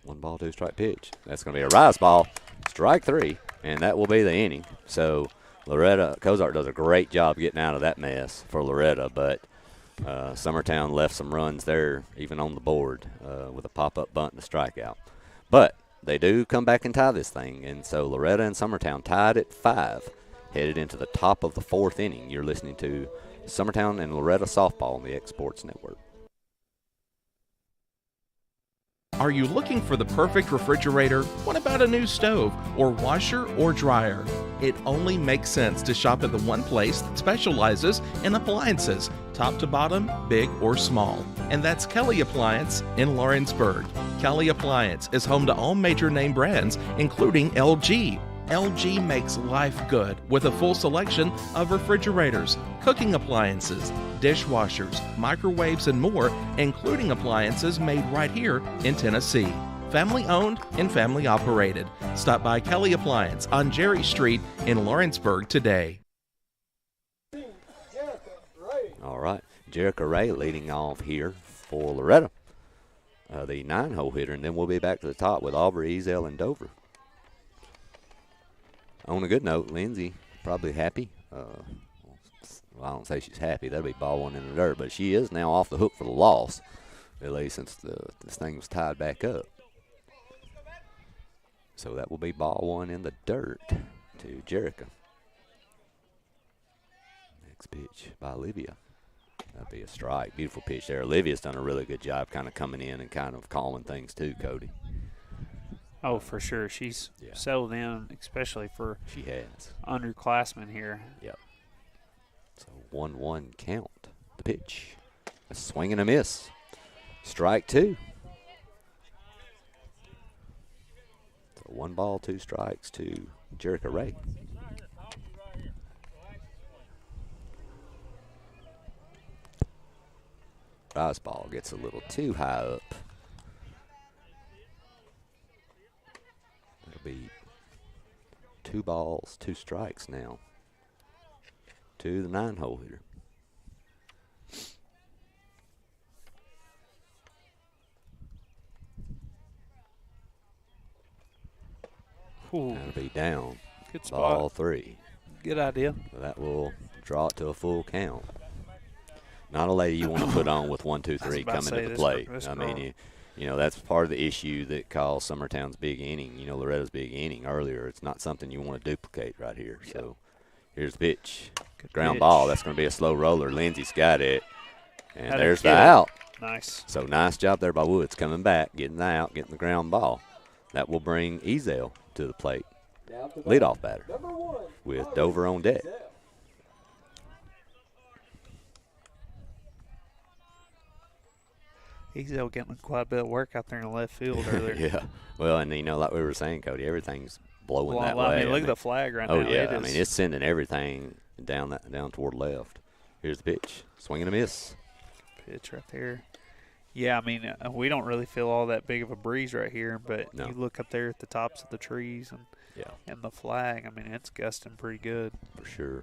1 ball, 2 strike pitch. That's going to be a rise ball, strike 3, and that will be the inning. So Loretto Cozart does a great job getting out of that mess for Loretto, but Summertown left some runs there, even on the board, with a pop-up bunt and a strikeout. But they do come back and tie this thing, and so Loretto and Summertown tied at 5, headed into the top of the 4th inning. You're listening to Summertown and Loretto softball on the X Sports Network. Are you looking for the perfect refrigerator? What about a new stove or washer or dryer? It only makes sense to shop at the one place that specializes in appliances, top to bottom, big or small. And that's Kelly Appliance in Lawrenceburg. Kelly Appliance is home to all major name brands, including LG. LG makes life good with a full selection of refrigerators, cooking appliances, dishwashers, microwaves, and more, including appliances made right here in Tennessee. Family owned and family operated. Stop by Kelly Appliance on Jerry Street in Lawrenceburg today. All right, Jericho Ray leading off here for Loretto, the 9-hole hitter, and then we'll be back to the top with Aubrey, Ezel, and Dover. On a good note, Lindsay probably happy. Well, I don't say she's happy. That'll be ball 1 in the dirt, but she is now off the hook for the loss, at least since this thing was tied back up. So that will be ball 1 in the dirt to Jericho. Next pitch by Olivia. That'll be a strike. Beautiful pitch there. Olivia's done a really good job kind of coming in and kind of calming things too, Cody. Oh, for sure. She's settled in, especially for she has underclassmen here. Yep. So 1-1 count. The pitch. A swing and a miss. Strike 2. So 1 ball, 2 strikes to Jericho Ray. Rise ball gets a little too high up. It'll be 2 balls, 2 strikes now to the 9-hole hitter. Ooh. That'll be down. Good spot. Ball 3. Good idea. That will draw it to a full count. Not a lady you want to put on with 1, 2, 3 coming to the plate. I mean, you know, that's part of the issue that caused Summertown's big inning, Loretta's big inning earlier. It's not something you want to duplicate right here. Yep. So Here's the pitch. Good Ground pitch. ball. That's going to be a slow roller. Lindsey's got it. And Had to there's the get it. out. Nice. So nice job there by Woods coming back, getting the out, getting the ground ball. That will bring Ezel to the plate. Leadoff batter with Dover on deck. Ezel getting quite a bit of work out there in the left field earlier. Yeah. Well, and you know, like we were saying, Cody, everything's blowing Well, that I way. mean, look at the flag right now. Oh yeah, It I is- mean it's sending everything down toward left. Here's the pitch, swing and a miss. pitch right there. Yeah, I mean, we don't really feel all that big of a breeze right here, but No. you look up there at the tops of the trees and the flag, I mean, it's gusting pretty good. For sure.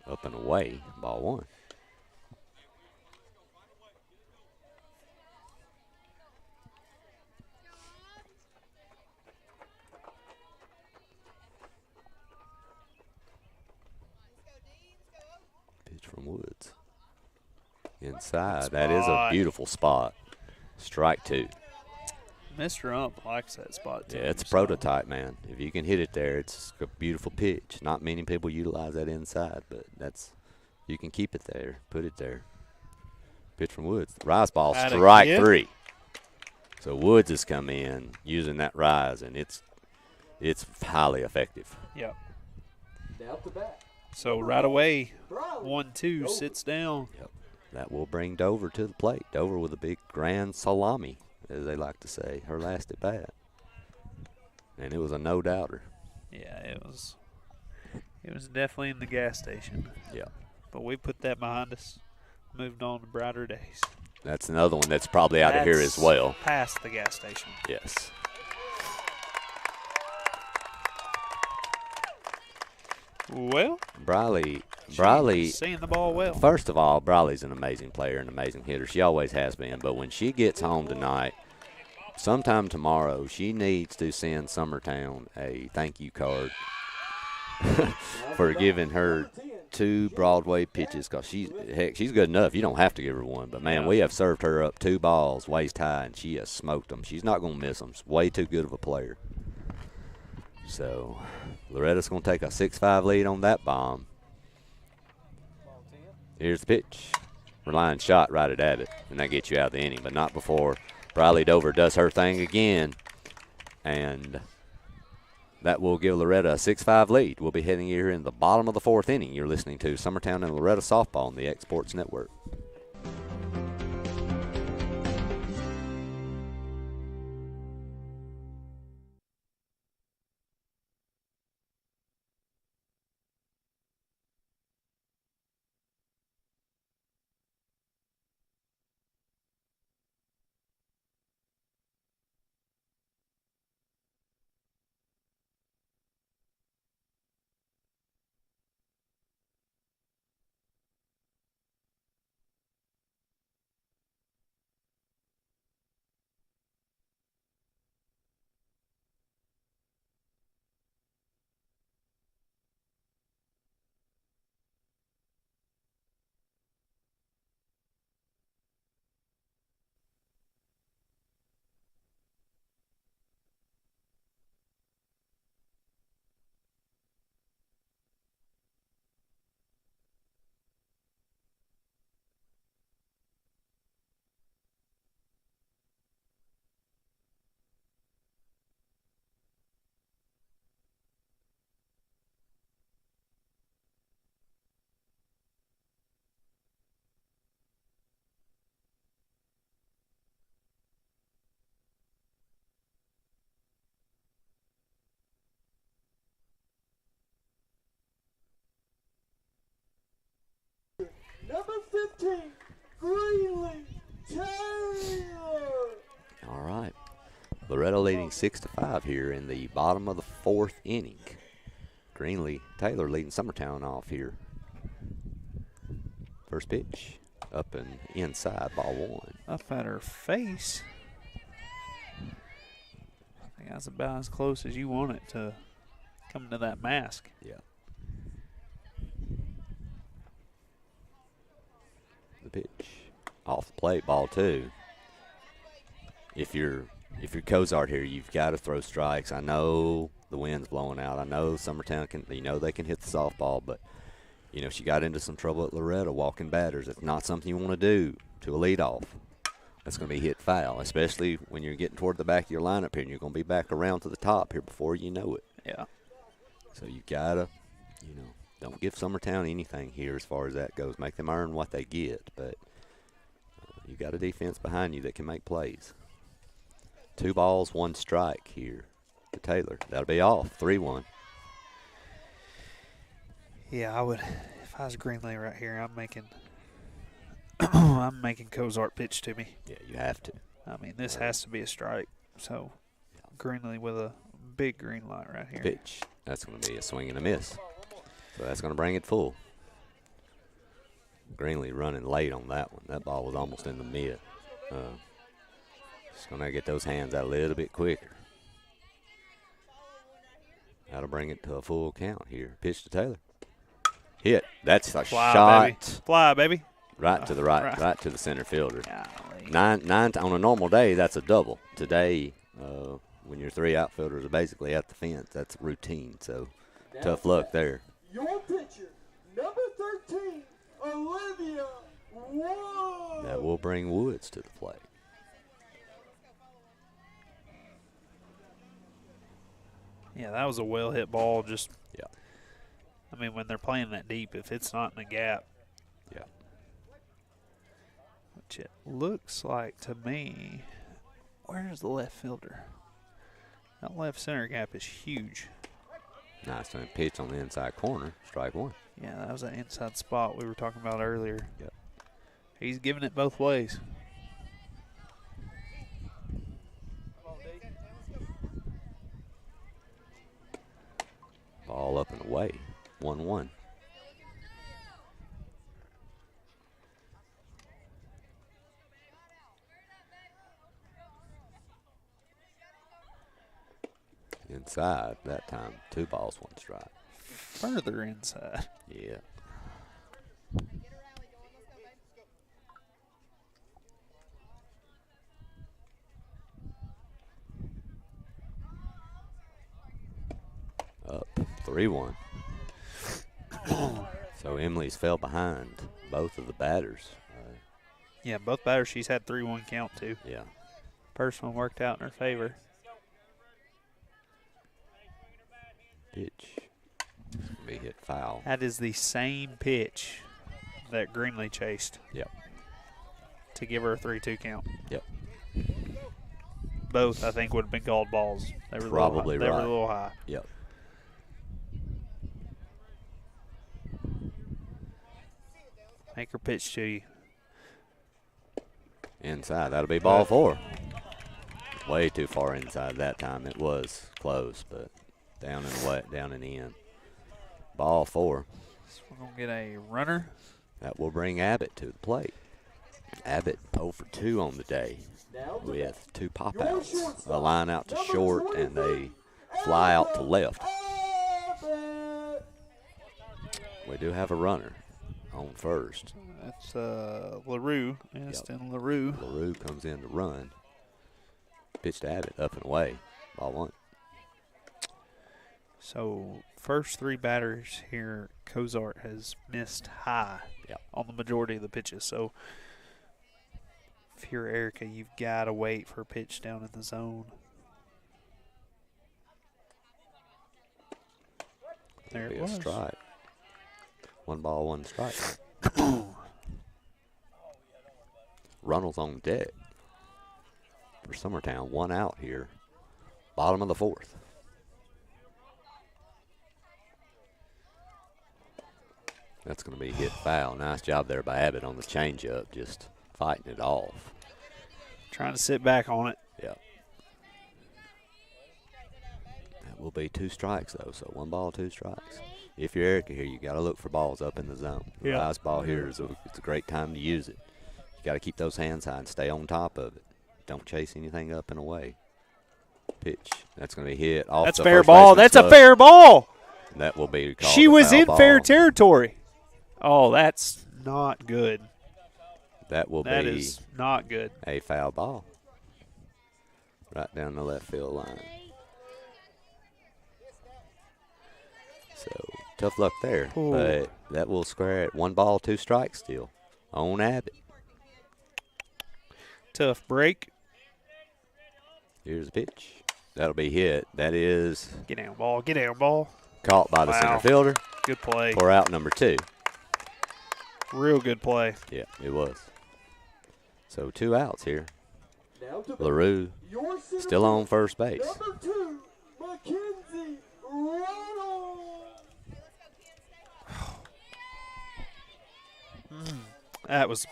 Up and away, ball one. Pitch from Woods. Inside. That is a Spot. beautiful spot. Strike two. Mr. Ump likes that spot, too. Yeah, it's a so- prototype, man. If you can hit it there, it's a beautiful pitch. Not many people utilize that inside, but you can keep it there, put it there. Pitch from Woods. Rise ball, That strike again? three. So Woods has come in using that rise, and it's highly effective. Yep. Now to bat. So right away, Briley. 1-2, sits down. Yep. That will bring Dover to the plate. Dover with a big grand salami, as they like to say, her last at bat. And it was a no-doubter. Yeah, it was definitely in the gas station. Yeah. But we put that behind us, moved on to brighter days. That's another one that's probably out of here as well. Past the gas station. Yes. Well, Briley, seeing the ball well. first of all, Briley's an amazing player, an amazing hitter. She always has been. But when she gets home tonight, sometime tomorrow, she needs to send Summertown a thank you card for giving her 2 Broadway pitches, because she's good enough. You don't have to give her one. But, man, we have served her up 2 balls waist high, and she has smoked them. She's not going to miss them. She's way too good of a player. So, Loretta's going to take a 6-5 lead on that bomb. Here's the pitch. Line shot right at Abbott, and that gets you out of the inning, but not before Briley Dover does her thing again. And that will give Loretta a 6-5 lead. We'll be heading here in the bottom of the 4th inning. You're listening to Summertown and Loretto Softball on the X Sports Network. Number 15, Greenlee Taylor. All right. Loretto leading 6-5 here in the bottom of the 4th inning. Greenlee Taylor leading Summertown off here. First pitch up and inside, ball 1. Up at her face. I think that's about as close as you want it to come to that mask. Yeah. The pitch off the plate, ball 2. If you're Cozart here, you've got to throw strikes. I know the wind's blowing out. I know Summertown can, they can hit the softball, but she got into some trouble at Loretto walking batters. It's not something you want to do to a leadoff. That's going to be hit foul, especially when you're getting toward the back of your lineup here, and you're going to be back around to the top here before you know it. Yeah. So you gotta, don't give Summertown anything here as far as that goes. Make them earn what they get, but you got a defense behind you that can make plays. 2 balls, 1 strike here to Taylor. That'll be off. 3-1. Yeah, I would. If I was Greenlee right here, I'm making I'm making Cozart pitch to me. Yeah, you have to. I mean, this has to be a strike. So Greenlee with a big green light right here. Pitch. That's going to be a swing and a miss. So that's going to bring it full. Greenlee running late on that one. That ball was almost in the mid. Just going to get those hands out a little bit quicker. That'll bring it to a full count here. Pitch to Taylor. Hit. That's a shot. Baby. Fly, baby. Right to the right to the center fielder. Golly. Nine on a normal day, that's a double. Today, when your 3 outfielders are basically at the fence, that's routine. So tough luck there. Your pitcher, number 13, Olivia Woods. That will bring Woods to the plate. Yeah, that was a well hit ball. Just yeah. I mean, when they're playing that deep, if it's not in the gap. Yeah. Which it looks like to me. Where's the left fielder? That left center gap is huge. Nice pitch on the inside corner. Strike 1. Yeah, that was that inside spot we were talking about earlier. Yep. He's giving it both ways. Ball up and away. 1-1. Inside that time. 2 balls, 1 strike. Further inside. Yeah. Up 3-1. So Emily's fell behind both of the batters. Yeah, both batters she's had 3-1 count too. Yeah. First one worked out in her favor. Pitch. Be hit foul. That is the same pitch that Greenlee chased. Yep. To give her a 3-2 count. Yep. Both, I think, would have been called balls. They were Probably They right. were a little high. Yep. Make her pitch to you. Inside. That'll be ball 4. Way too far inside that time. It was close, but down and in. Ball 4. So we're going to get a runner. That will bring Abbott to the plate. Abbott 0 for 2 on the day with 2 pop-outs. A line out to short and a fly out to left. We do have a runner on first. That's LaRue. Aston LaRue. LaRue comes in to run. Pitch to Abbott, up and away. Ball 1. So first 3 batters here, Cozart has missed high on the majority of the pitches. So if you're Erica, you've got to wait for a pitch down in the zone. There it was. A strike. 1 ball, 1 strike. Runnels on deck for Summertown. 1 out here. Bottom of the 4th. That's going to be hit foul. Nice job there by Abbott on the changeup, just fighting it off. Trying to sit back on it. Yep. That will be 2 strikes, though, so 1 ball, 2 strikes. If you're Erica here, you got to look for balls up in the zone. The rise ball here is it's a great time to use it. You got to keep those hands high and stay on top of it. Don't chase anything up and away. Pitch. That's going to be hit off. That's the fair first ball. baseman's That's a foot. fair ball. And that will be called She a was foul in ball. fair territory. Oh, that's not good. That will That be is not good. a foul ball. Right down the left field line. Tough luck there, but that will square at 1 ball, 2 strikes still on Abbott. Tough break. Here's a pitch. That'll be hit. That is Get down, ball. Get down, ball. caught by the center fielder Good play. for out number 2. Real good play. Yeah, it was. So 2 outs here. Now to LaRue your center still on first base. Number 2, Mackenzie Reynolds. That was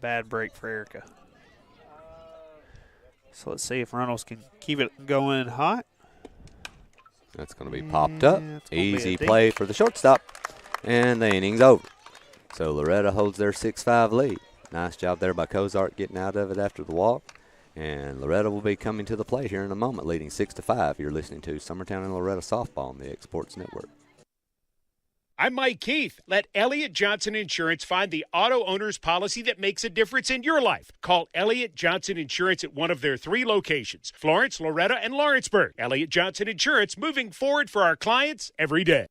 bad break for Erica. So let's see if Reynolds can keep it going hot. That's going to be popped up. it's gonna be a Easy dink. play for the shortstop. And the inning's over. So Loretto holds their 6-5 lead. Nice job there by Cozart getting out of it after the walk. And Loretto will be coming to the plate here in a moment, leading 6-5. You're listening to Summertown and Loretto Softball on the X Sports Network. I'm Mike Keith. Let Elliott Johnson Insurance find the auto owner's policy that makes a difference in your life. Call Elliott Johnson Insurance at one of their 3 locations, Florence, Loretto, and Lawrenceburg. Elliott Johnson Insurance, moving forward for our clients every day.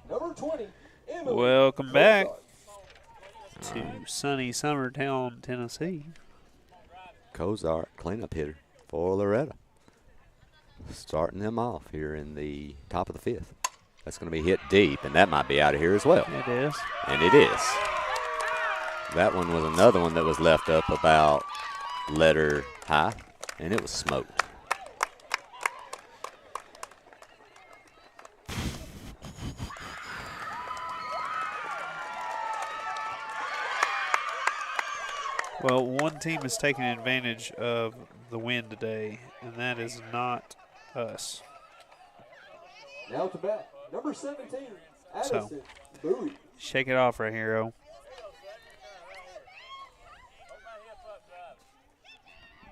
Number 20, Emily Welcome back Cozart. to sunny Summertown, Tennessee. Cozart, cleanup hitter for Loretto. Starting them off here in the top of the 5th. That's going to be hit deep, and that might be out of here as well. It is. And it is. That one was another one that was left up about letter high, and it was smoked. Well, one team is taking advantage of the win today, and that is not us. Now to bat, number 17, Addison Bowie. Shake it off right here, O.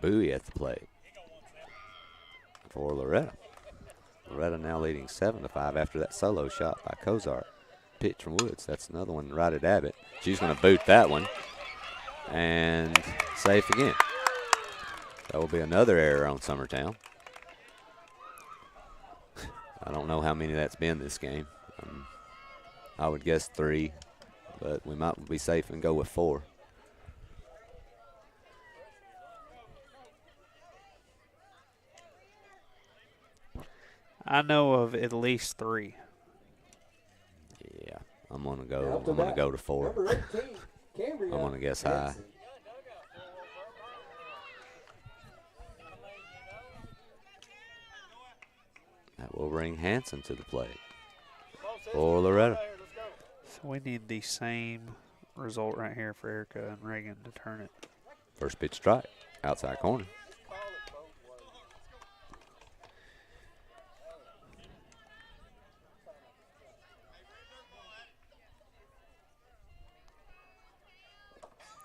Bowie at the plate for Loretto. Loretto now leading 7-5 after that solo shot by Cozart. Pitch from Woods. That's another one right at Abbott. She's going to boot that one. And safe again. That will be another error on Summertown. I don't know how many that's been this game. I would guess 3, but we might be safe and go with 4. I know of at least 3. Yeah, I'm gonna go to 4. Number 18, Cambria I'm gonna guess high. Hanson. That will bring Hanson to the plate for Loretto. So we need the same result right here for Erica and Reagan to turn it. First pitch strike, outside corner.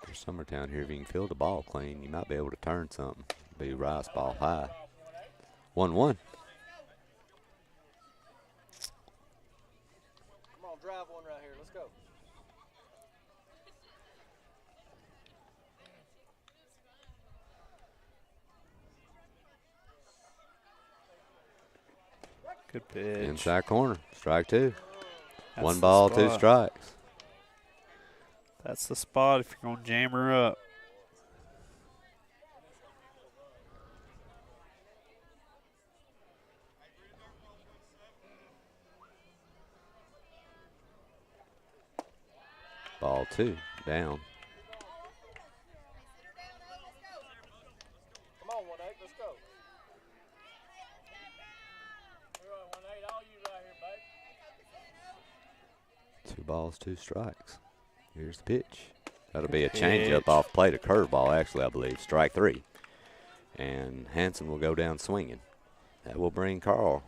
For Summertown here, if you can field the ball clean, you might be able to turn something. Be rice ball high. 1-1. Come on, drive one right here. Let's go. Good pitch. Inside corner, strike 2. That's 1 the ball, 2 spot. strikes. That's the spot if you're going to jam her up. Ball 2, down. Come on, 1-8. Let's go. 2 balls, 2 strikes. Here's the pitch. That'll be a Pitch. changeup off plate, a curveball, actually, I believe. Strike 3. And Hanson will go down swinging. That will bring Carl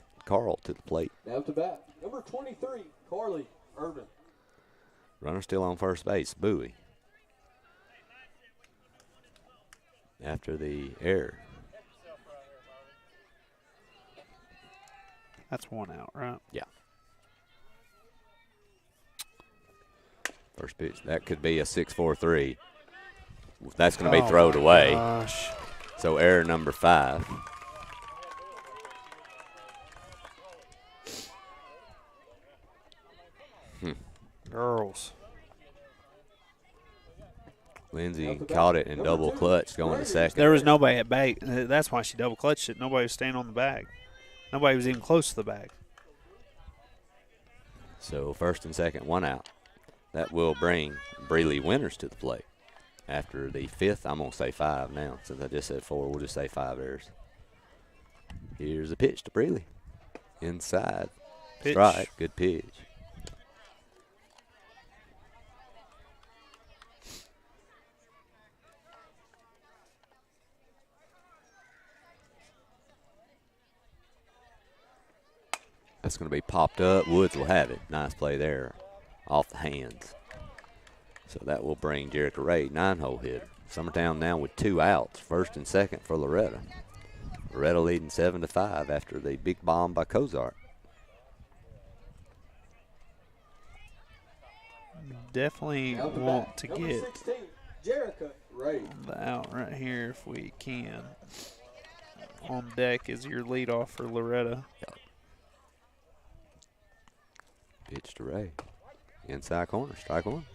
to the plate. Now to bat, number 23, Carly Urban. Runner still on first base, Bowie. After the error. That's one out, right? Yeah. First pitch. That could be a 6-4-3. That's going to be thrown away. Gosh. So error number 5. Girls. Lindsay caught it in double clutch going to second. There was nobody at bag. That's why she double clutched it. Nobody was standing on the bag. Nobody was even close to the bag. So first and second, one out. That will bring Breeley Winters to the plate. After the 5th, I'm going to say 5 now. Since I just said 4, we'll just say 5 errors. Here's a pitch to Breeley. Inside. Pitch. Strike. Good pitch. That's going to be popped up. Woods will have it. Nice play there off the hands. So that will bring Jerica Ray, 9-hole hitter. Summertown now with 2 outs, first and second for Loretto. Loretto leading 7-5 after the big bomb by Kozart. Definitely want to number get 16, Jerica Ray. the out right here if we can. On deck is your leadoff for Loretto. Yep. Pitch to Ray. Inside corner, strike one.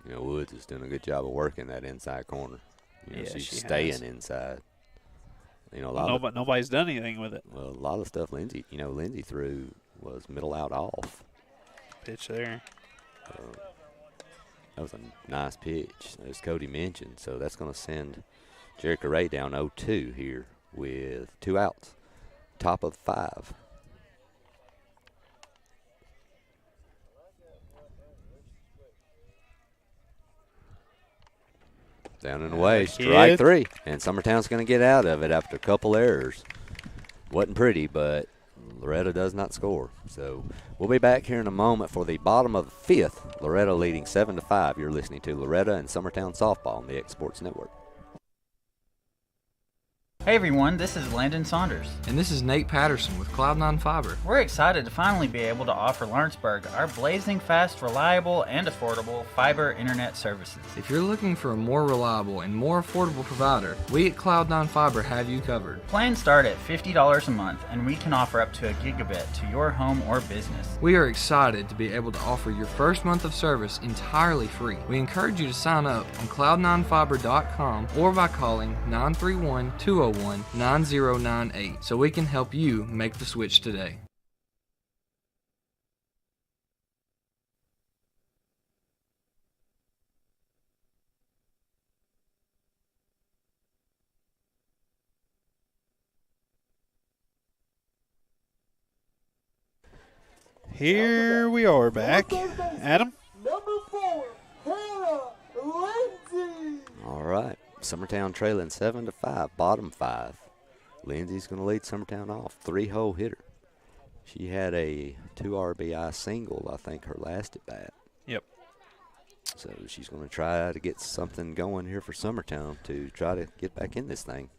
You know, Woods is doing a good job of working that inside corner. You know, Yeah, she's she staying has. inside. You know, a lot of, Nobody's done anything with it. well, a lot of stuff Lindsay threw was middle out off. Pitch there. That was a nice pitch, as Cody mentioned. So that's going to send Jerica Ray down 0-2 here with 2 outs. Top of 5. Down and away, strike 3. And Summertown's going to get out of it after a couple errors. Wasn't pretty, but Loretto does not score. So we'll be back here in a moment for the bottom of the 5th. Loretto leading 7-5. You're listening to Loretto and Summertown Softball on the X Sports Network. Hey everyone, this is Landon Saunders. And this is Nate Patterson with Cloud9 Fiber. We're excited to finally be able to offer Lawrenceburg our blazing fast, reliable, and affordable fiber internet services. If you're looking for a more reliable and more affordable provider, we at Cloud9 Fiber have you covered. Plans start at $50 a month, and we can offer up to a gigabit to your home or business. We are excited to be able to offer your first month of service entirely free. We encourage you to sign up on cloud9fiber.com or by calling 931-201-9098 so we can help you make the switch today. Here we are back. Adam? Number 4, Hannah Lindsay. All right. Summertown trailing 7-5, bottom 5. Lindsay's going to lead Summertown off. 3-hole hitter. She had a 2 RBI single, I think, her last at bat. Yep. So she's going to try to get something going here for Summertown to try to get back in this thing.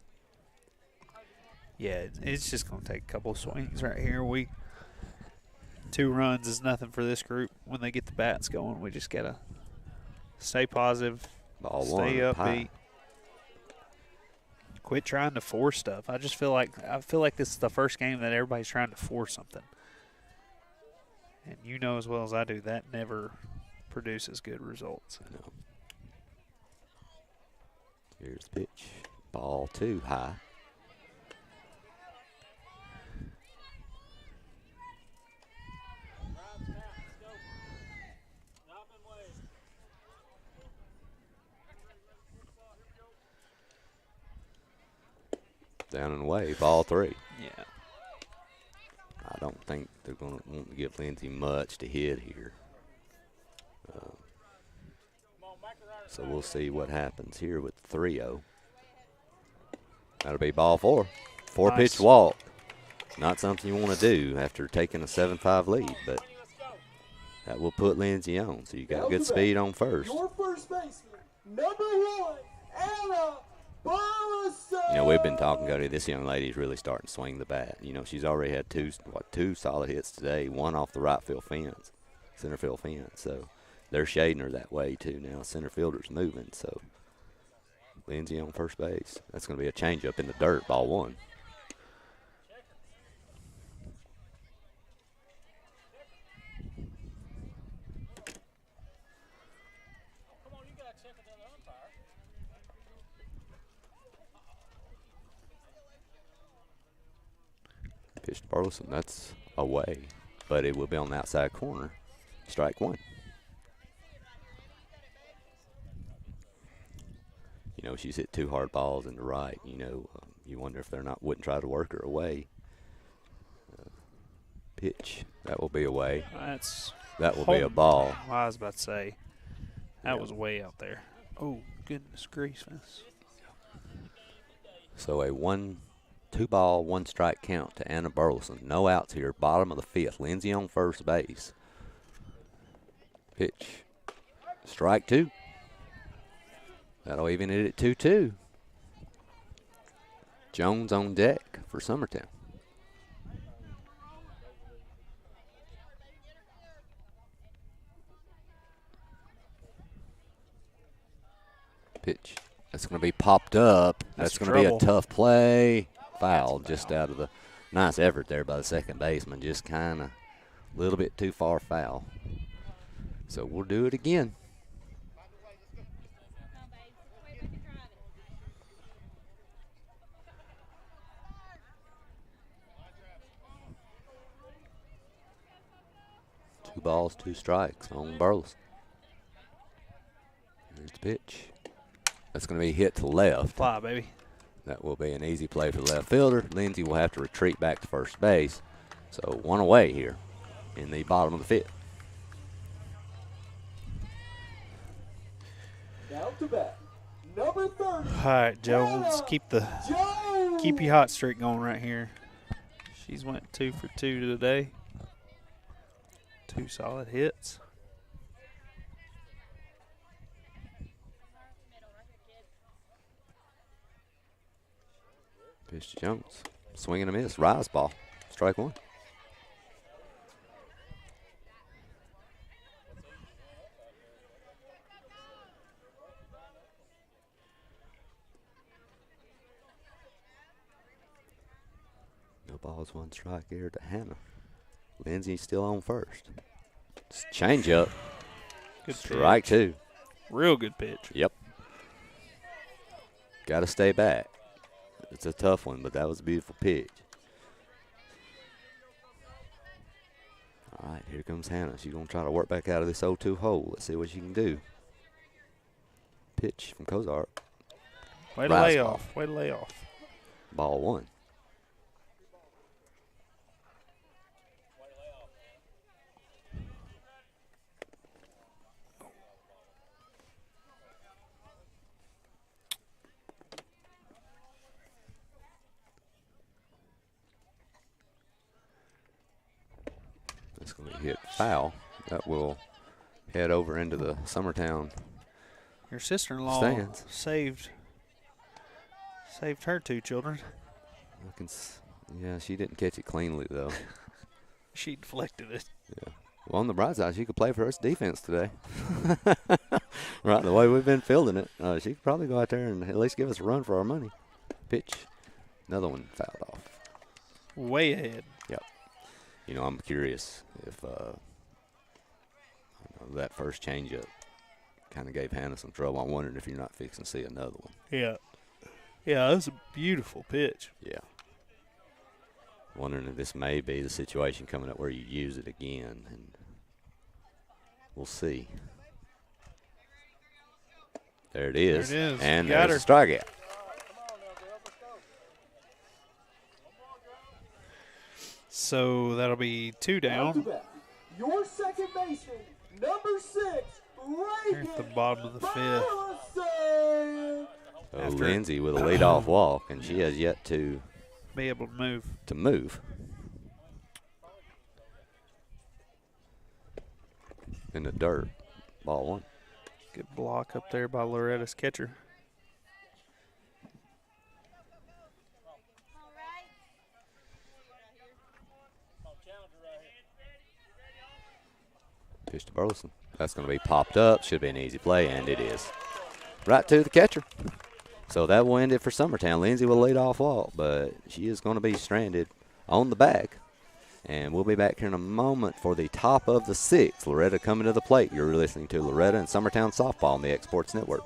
Yeah, it's just going to take a couple of swings right here. 2 runs is nothing for this group. When they get the bats going, we just got to stay positive, Ball stay one, upbeat. high. Quit trying to force stuff. I feel like this is the first game that everybody's trying to force something. And you know as well as I do, that never produces good results. No. Here's the pitch. Ball 2, high. Down and away, ball 3. Yeah. I don't think they're going to want to give Lindsay much to hit here. So we'll see what happens here with 3-0. That'll be ball 4. 4-pitch walk. Not something you want to do after taking a 7-5 lead, but that will put Lindsay on. So you got good speed on first. Your first baseman, number 1, Anna Burleson. You know, we've been talking, Cody, this young lady's really starting to swing the bat. You know, she's already had two solid hits today, one off the center field fence. So they're shading her that way, too, now. Center fielder's moving, so Lindsay on first base. That's going to be a changeup in the dirt, ball 1. Pitch to Burleson, that's away, but it will be on the outside corner. Strike 1. You know, she's hit 2 hard balls in the right. You know, you wonder if wouldn't try to work her away. Pitch, that will be away. That will be a ball. I was about to say, that was way out there. Oh, goodness gracious. So a 2-ball, 1-strike count to Anna Burleson. No outs here, bottom of the 5th. Lindsay on first base. Pitch. Strike 2. That'll even hit it 2-2. Jones on deck for Summertown. Pitch. That's going to be popped up. That's going to be a tough play. Foul just out of the nice effort there by the second baseman. Just kind of a little bit too far foul. So we'll do it again. Two balls, 2 strikes on Burleson. Here's the pitch. That's going to be hit to left. Fly, baby. That will be an easy play for the left fielder. Lindsay will have to retreat back to first base. So 1 away here in the bottom of the 5th. Down to bat, number 30. All right, Jones, keep your hot streak going right here. She's went 2 for 2 today. 2 solid hits. Pitch to Jones. Swing and a miss. Rise ball. Strike 1. No balls, 1 strike here to Hannah. Lindsay still on first. Change up. Good strike pitch. 2. Real good pitch. Yep. Got to stay back. It's a tough one, but that was a beautiful pitch. All right, here comes Hannah. She's going to try to work back out of this 0-2 hole. Let's see what she can do. Pitch from Kozart. Way to lay off. Way to lay off. Ball 1. That's going to hit foul. That will head over into the Summertown. Your sister-in-law stands. saved her 2 children. Yeah, she didn't catch it cleanly, though. She deflected it. Yeah. Well, on the bright side, she could play for us defense today. Right, the way we've been fielding it, she could probably go out there and at least give us a run for our money. Pitch. Another one fouled off. Way ahead. Yep. You know, I'm curious if that first changeup kind of gave Hannah some trouble. I'm wondering if you're not fixing to see another one. Yeah. Yeah, that was a beautiful pitch. Yeah. Wondering if this may be the situation coming up where you use it again, and we'll see. There it is. There it is. And Got there's her. a strikeout. So that'll be 2 down. Your second baseman, number 6, Here at the bottom of the fifth. So Lindsay with a leadoff walk, and she has yet to be able to move. In the dirt. Ball one. Good block up there by Loretto's catcher. Pitch to Burleson. That's going to be popped up. Should be an easy play, and it is. Right to the catcher. So that will end it for Summertown. Lindsay will lead off walk, but she is going to be stranded on the bag. And we'll be back here in a moment for the top of the sixth. Loretto coming to the plate. You're listening to Loretto and Summertown Softball on the X Sports Network.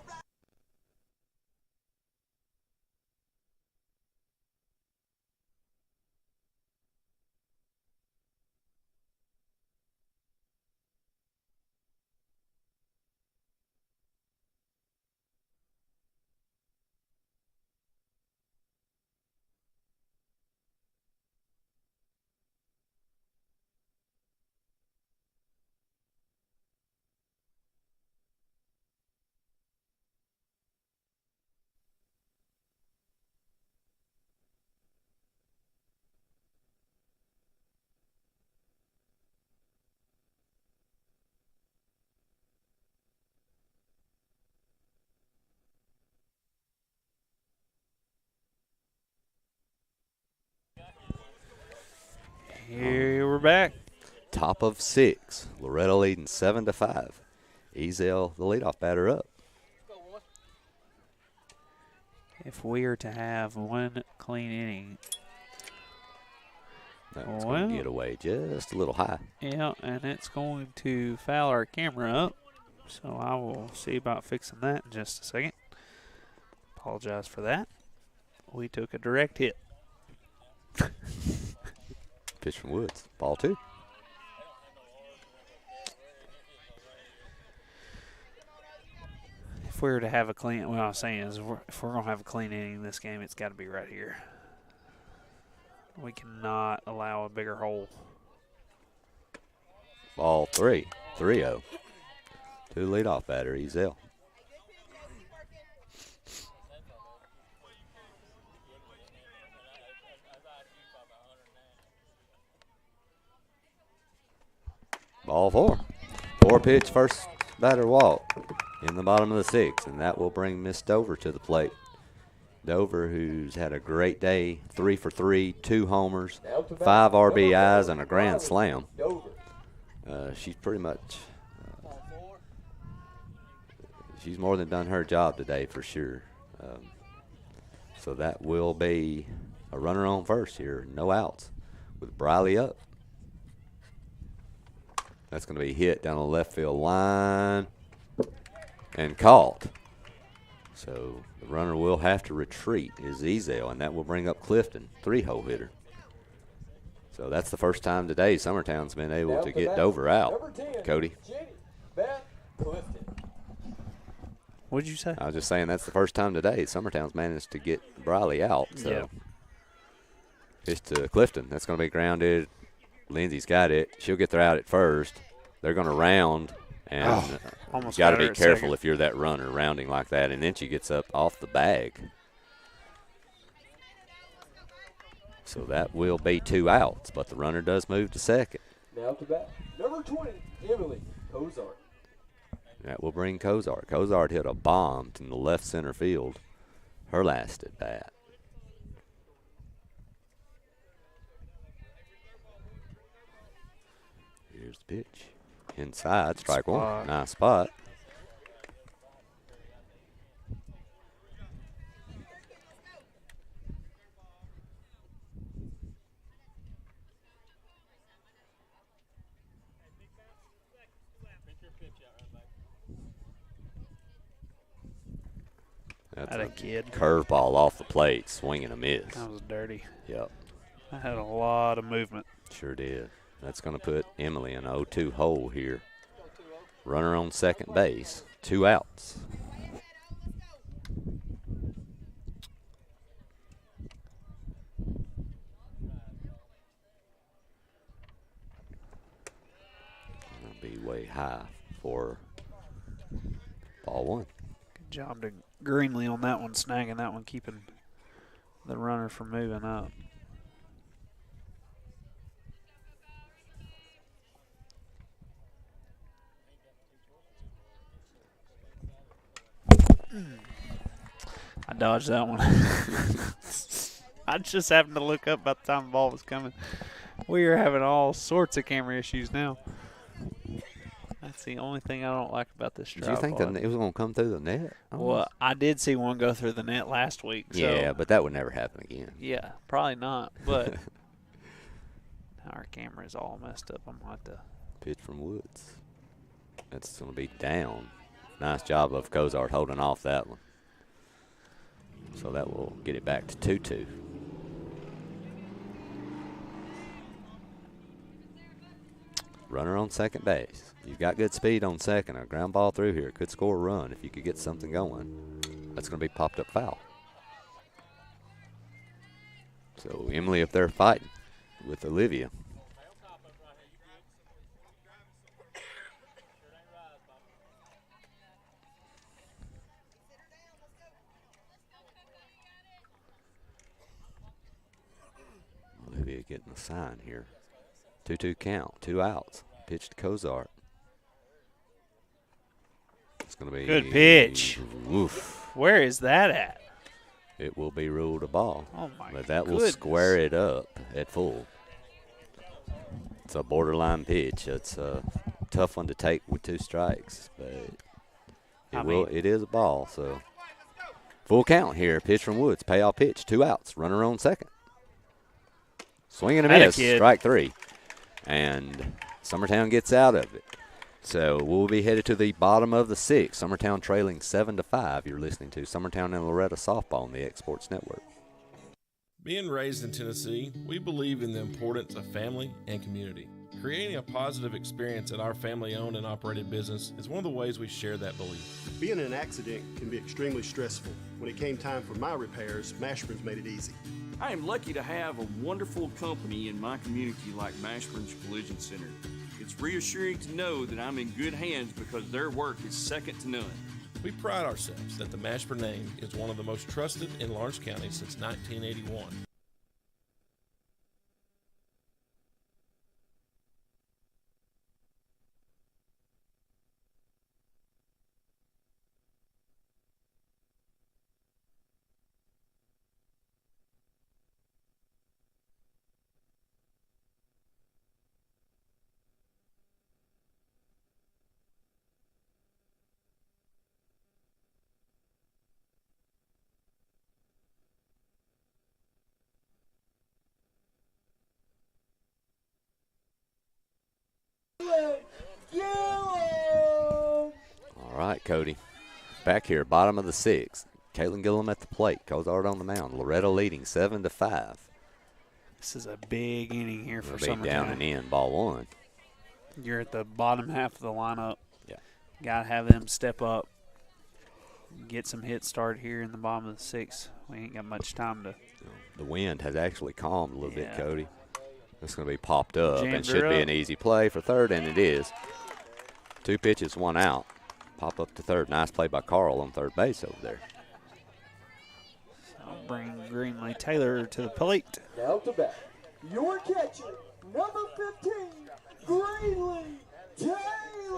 Here we're back. Top of six. Loretto leading 7-5. Ezel, the leadoff batter, up. If we are to have one clean inning. That's going to get away just a little high. Yeah, and it's going to foul our camera up. So I will see about fixing that in just a second. Apologize for that. We took a direct hit. Pitch from Woods. Ball two. If we were to have a clean, what I was saying is if we're going to have a clean inning in this game, it's got to be right here. We cannot allow a bigger hole. Ball three. 3-0. Two leadoff batter, Ezel. Ball four. 4-pitch first batter walk in the bottom of the sixth, and that will bring Miss Dover to the plate. Dover, who's had a great day, 3 for 3, 2 homers, 5 RBIs, and a grand slam. She's pretty much, she's more than done her job today for sure. So that will be a runner on first here, no outs, with Briley up. That's going to be hit down the left field line and caught. So the runner will have to retreat is Ezel, and that will bring up Clifton, 3-hole hitter. So that's the first time today Summertown's been able to get Dover out. 10, Cody. What did you say? I was just saying that's the first time today Summertown's managed to get Briley out. So yeah. Pitch to Clifton. That's going to be grounded. Lindsay's got it. She'll get her out at first. They're going to round, and you got to be careful if you're that runner rounding like that. And then she gets up off the bag. So that will be 2 outs, but the runner does move to second. Now to bat, number 20, Emily Cozart. That will bring Cozart. Cozart hit a bomb in the left center field her last at bat. Here's the pitch. Inside, strike one. Nice spot. That's a kid. Curveball off the plate, swing and a miss. That was dirty. Yep. I had a lot of movement. Sure did. That's going to put Emily in an 0-2 hole here. Runner on second base, 2 outs. That'll be way high for Ball 1. Good job to Greenlee on that one, snagging that one, keeping the runner from moving up. I dodged that one. I just happened to look up by the time the ball was coming. We are having all sorts of camera issues now. That's the only thing I don't like about this tripod. Did you think it was going to come through the net? Well, I did see one go through the net last week. So yeah, but that would never happen again. yeah, probably not. But now our camera is all messed up. I'm going to have to. Pitch from Woods. That's going to be down. Nice job of Cozart holding off that one. So that will get it back to 2-2. Runner on second base. You've got good speed on second. A ground ball through here could score a run if you could get something going. That's going to be popped up foul. So Emily up there fighting with Olivia. Olivia getting the sign here. 2-2 count, 2 outs. Pitch to Cozart. It's going to be good pitch. Woof. Where is that at? It will be ruled a ball. Oh my But that goodness. will square it up at full. It's a borderline pitch. It's a tough one to take with 2 strikes, but it is a ball. So full count here. Pitch from Woods. Payoff pitch. 2 outs. Runner on second. Swing and a miss. Strike 3. And Summertown gets out of it. So we'll be headed to the bottom of the 6th. Summertown trailing 7-5. You're listening to Summertown and Loretto softball on the X Sports Network. Being raised in Tennessee, we believe in the importance of family and community. Creating a positive experience at our family-owned and operated business is one of the ways we share that belief. Being in an accident can be extremely stressful. When it came time for my repairs, Mashburn's made it easy. I am lucky to have a wonderful company in my community like Mashburn's Collision Center. It's reassuring to know that I'm in good hands because their work is second to none. We pride ourselves that the Mashburn name is one of the most trusted in Lawrence County since 1981. All right, Cody. Back here, bottom of the 6th. Caitlin Gillum at the plate. Cozart on the mound. Loretto leading 7-5. This is a big inning here for Summertown. Down and in, ball 1. You're at the bottom half of the lineup. Yeah. Got to have them step up. Get some hits started here in the bottom of the 6th. We ain't got much time to. The wind has actually calmed a little bit, Cody. It's going to be popped up and Jammed should her be up. an easy play for third, and it is. 2 pitches, 1 out. Pop up to third. Nice play by Carl on third base over there. I'll bring Greenlee Taylor to the plate. Down to bat. Your catcher, number 15, Greenlee Taylor.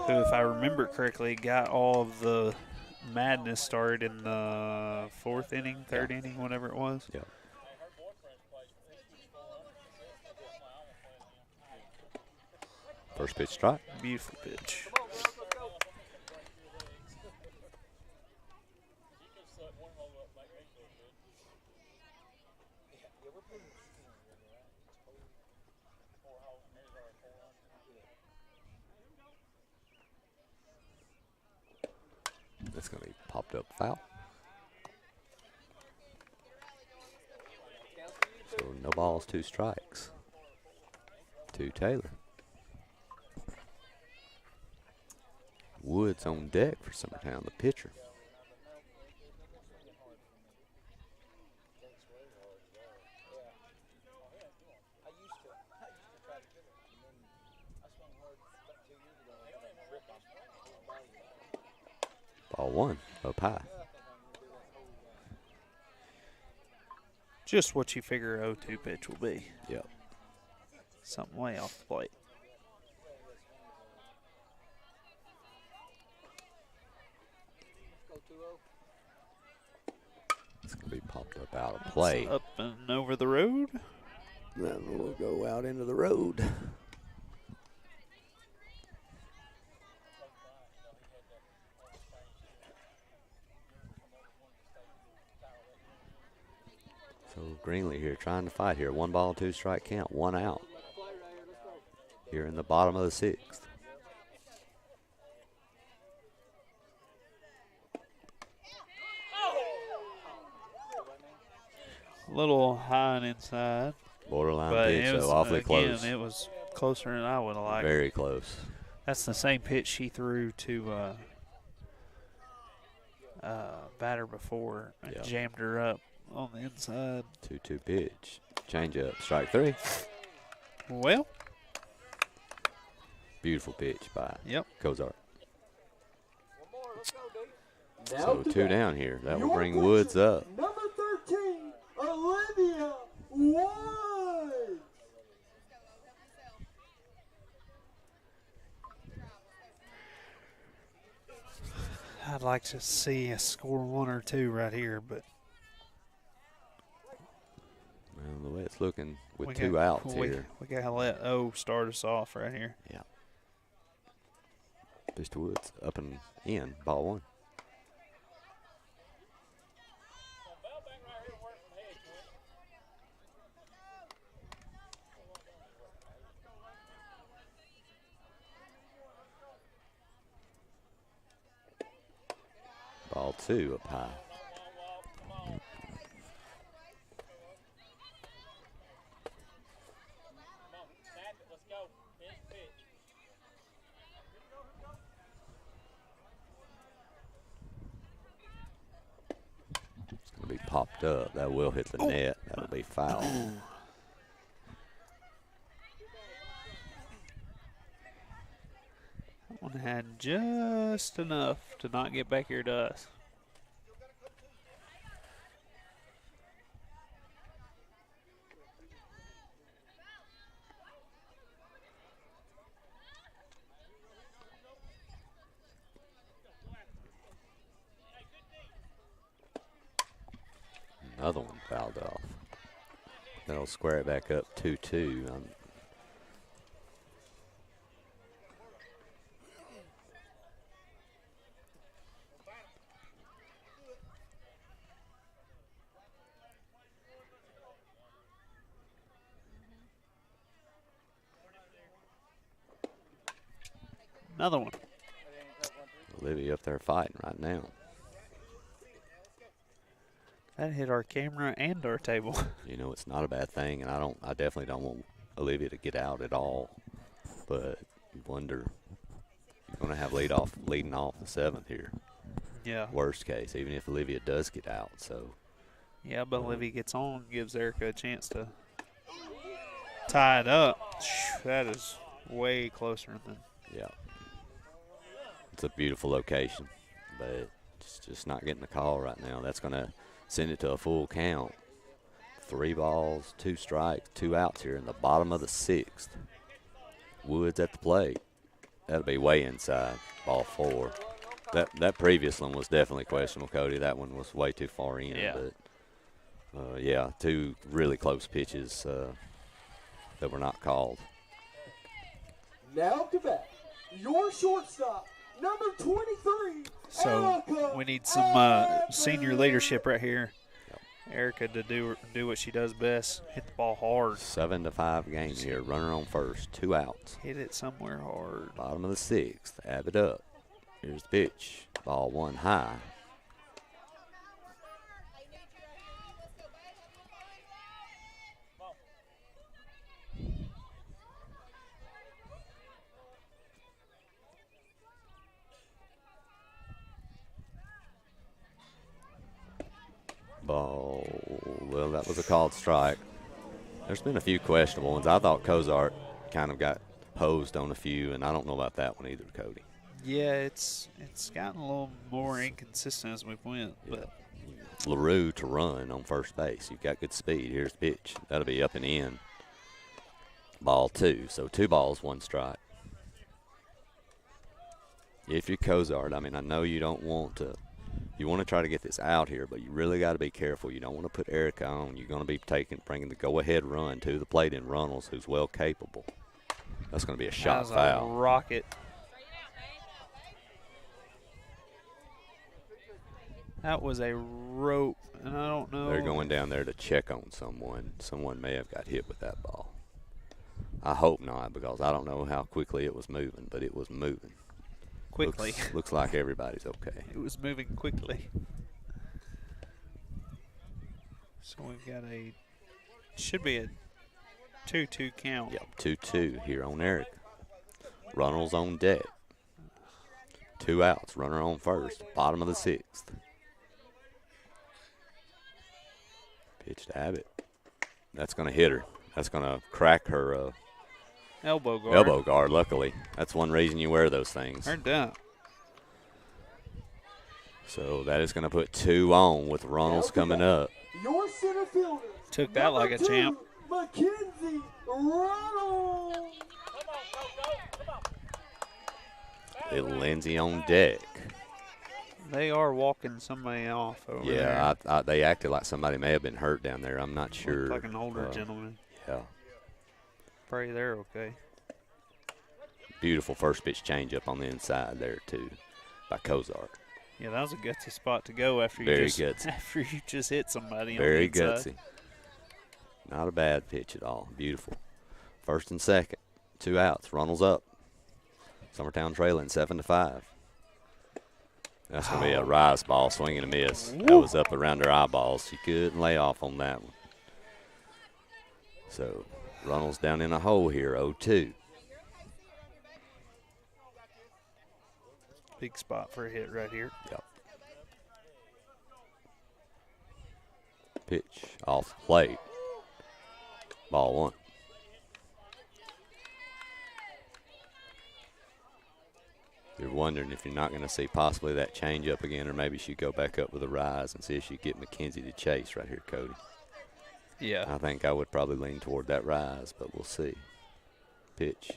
Who, if I remember correctly, got all of the madness started in the 4th inning, 3rd inning, whatever it was. Yep. First pitch strike. Beautiful pitch. That's going to be popped up foul. So no balls, 2 strikes to Taylor. Woods on deck for Summertown, the pitcher. Ball one, up high. Just what you figure 0-2 pitch will be. Yep. Something way off the plate. It's going to be popped up out of play. Up and over the road. Then we'll go out into the road. So Greenlee here trying to fight here. 1 ball, 2 strike count, 1 out. Here in the bottom of the 6th. A little high and inside. Borderline but pitch, so awfully close. It was closer than I would have liked. Very close. That's the same pitch she threw to batter before and Yep. jammed her up on the inside. 2-2 pitch. Change up, strike 3. Well. Beautiful pitch by Kozart. Now So 2 down here. That will your bring pitcher, Woods up. Number 13, Olivia Woods. I'd like to see a score 1 or 2 right here, but Well, the way it's looking with we 2 got- outs we, here. We got to let O start us off right here. Yeah. Pitch to Woods, up and in, ball 1. Ball 2 up high. It's going to be popped up. That will hit the net. That'll be foul. That one had just enough to not get back here to us. Another one fouled off. That'll square it back up 2-2. Another one. Olivia up there fighting right now. That hit our camera and our table. You know, it's not a bad thing, and I definitely don't want Olivia to get out at all. But you wonder, you're going to have leading off the 7th here. Yeah. Worst case, even if Olivia does get out. So. Yeah, but Olivia gets on, gives Erica a chance to tie it up. That is way closer than. Yeah. It's a beautiful location, but it's just not getting the call right now. That's going to send it to a full count. 3 balls, 2 strikes, 2 outs here in the bottom of the 6th. Woods at the plate. That'll be way inside. Ball 4. That previous one was definitely questionable, Cody. That one was way too far in. Yeah. But, yeah, 2 really close pitches that were not called. Now to bat, your shortstop, number 23. So Erica we need some senior leadership right here. Erica to do what she does best, hit the ball hard. 7-5 game here. Runner on first, 2 outs. Hit it somewhere hard. Bottom of the 6th. Abbott up. Here's the pitch. Ball 1 high. Ball. Well, that was a called strike. There's been a few questionable ones. I thought Kozart kind of got posed on a few, and I don't know about that one either, Cody. Yeah, it's gotten a little more inconsistent as we've went. But LaRue to run on first base. You've got good speed. Here's the pitch. That'll be up and in. Ball 2. So 2 balls, 1 strike. If you're Cozart, I mean, I know you don't want to. You want to try to get this out here, but you really got to be careful. You don't want to put Erica on. You're going to be bringing the go-ahead run to the plate in Runnels, who's well capable. That's going to be a shot foul. A rocket. That was a rope, and I don't know. They're going down there to check on someone. Someone may have got hit with that ball. I hope not, because I don't know how quickly it was moving, but it was moving. Quickly. Looks like everybody's okay. It was moving quickly. So we've got should be a 2-2 count. Yep, 2-2 here on Eric. Runnels on deck. 2 outs, runner on first, bottom of the 6th. Pitch to Abbott. That's going to hit her. That's going to crack her elbow guard. Elbow guard, luckily. That's one reason you wear those things. They're done. So that is going to put 2 on with Runnels coming up. Your center fielder. Took that like a champ. Mackenzie Reynolds. Little Lindsay on deck. They are walking somebody off over there. Yeah, they acted like somebody may have been hurt down there. I'm not sure. Looked like an older gentleman. Yeah. Pray they're okay. Beautiful first pitch changeup on the inside there, too, by Cozart. Yeah, that was a gutsy spot to go after after you just hit somebody. Very on the gutsy. inside. Not a bad pitch at all. Beautiful. First and second, 2 outs. Runnels up. Summertown trailing 7-5. That's going to be a rise ball, swing and a miss. That was up around her eyeballs. She couldn't lay off on that one. So Runnels down in a hole here, 0-2. Big spot for a hit right here. Yep. Pitch off the plate. Ball 1. You're wondering if you're not going to see possibly that change up again, or maybe she'd go back up with a rise and see if she could get McKenzie to chase right here, Cody. Yeah. I think I would probably lean toward that rise, but we'll see. Pitch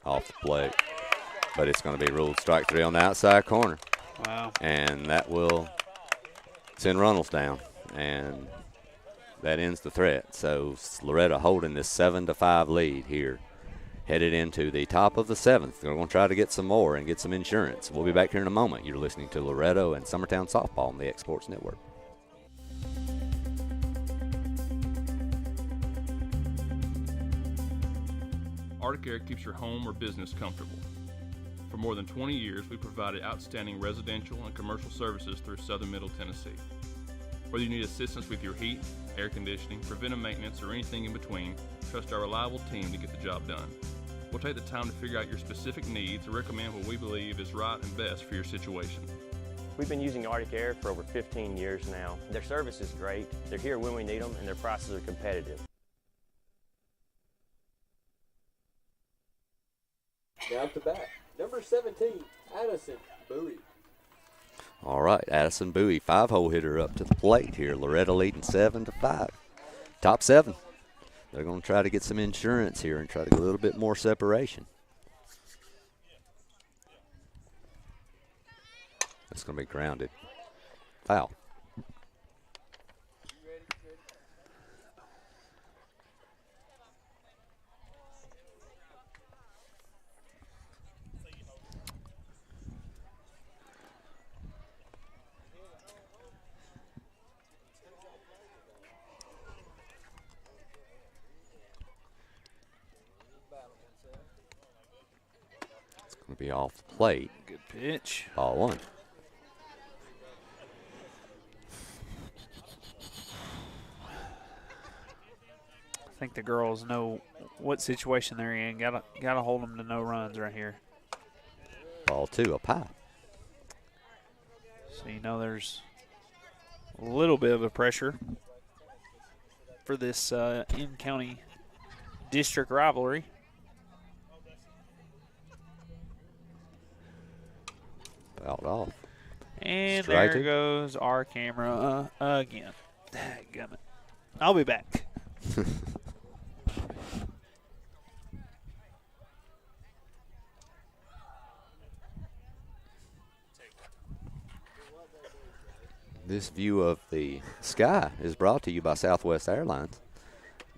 off the plate. But it's going to be ruled strike 3 on the outside corner. Wow. And that will send Runnels down. And that ends the threat. So Loretto holding this 7-5 lead here. Headed into the top of the 7th. They're going to try to get some more and get some insurance. We'll be back here in a moment. You're listening to Loretto and Summertown Softball on the X Sports Network. Arctic Air keeps your home or business comfortable. For more than 20 years, we provided outstanding residential and commercial services through southern Middle Tennessee. Whether you need assistance with your heat, air conditioning, preventive maintenance, or anything in between, trust our reliable team to get the job done. We'll take the time to figure out your specific needs and recommend what we believe is right and best for your situation. We've been using Arctic Air for over 15 years now. Their service is great, they're here when we need them, and their prices are competitive. Down to bat, number 17, Addison Bowie. All right, Addison Bowie, 5-hole hitter up to the plate here. Loretto leading 7-5. Top 7. They're going to try to get some insurance here and try to get a little bit more separation. It's going to be grounded. Foul. Going to be off the plate. Good pitch. Ball 1. I think the girls know what situation they're in. Gotta hold them to no runs right here. Ball 2, up high. So you know there's a little bit of a pressure for this in-county district rivalry. Fouled off. And Strike there it. goes our camera again. Dadgummit. I'll be back. This view of the sky is brought to you by Southwest Airlines.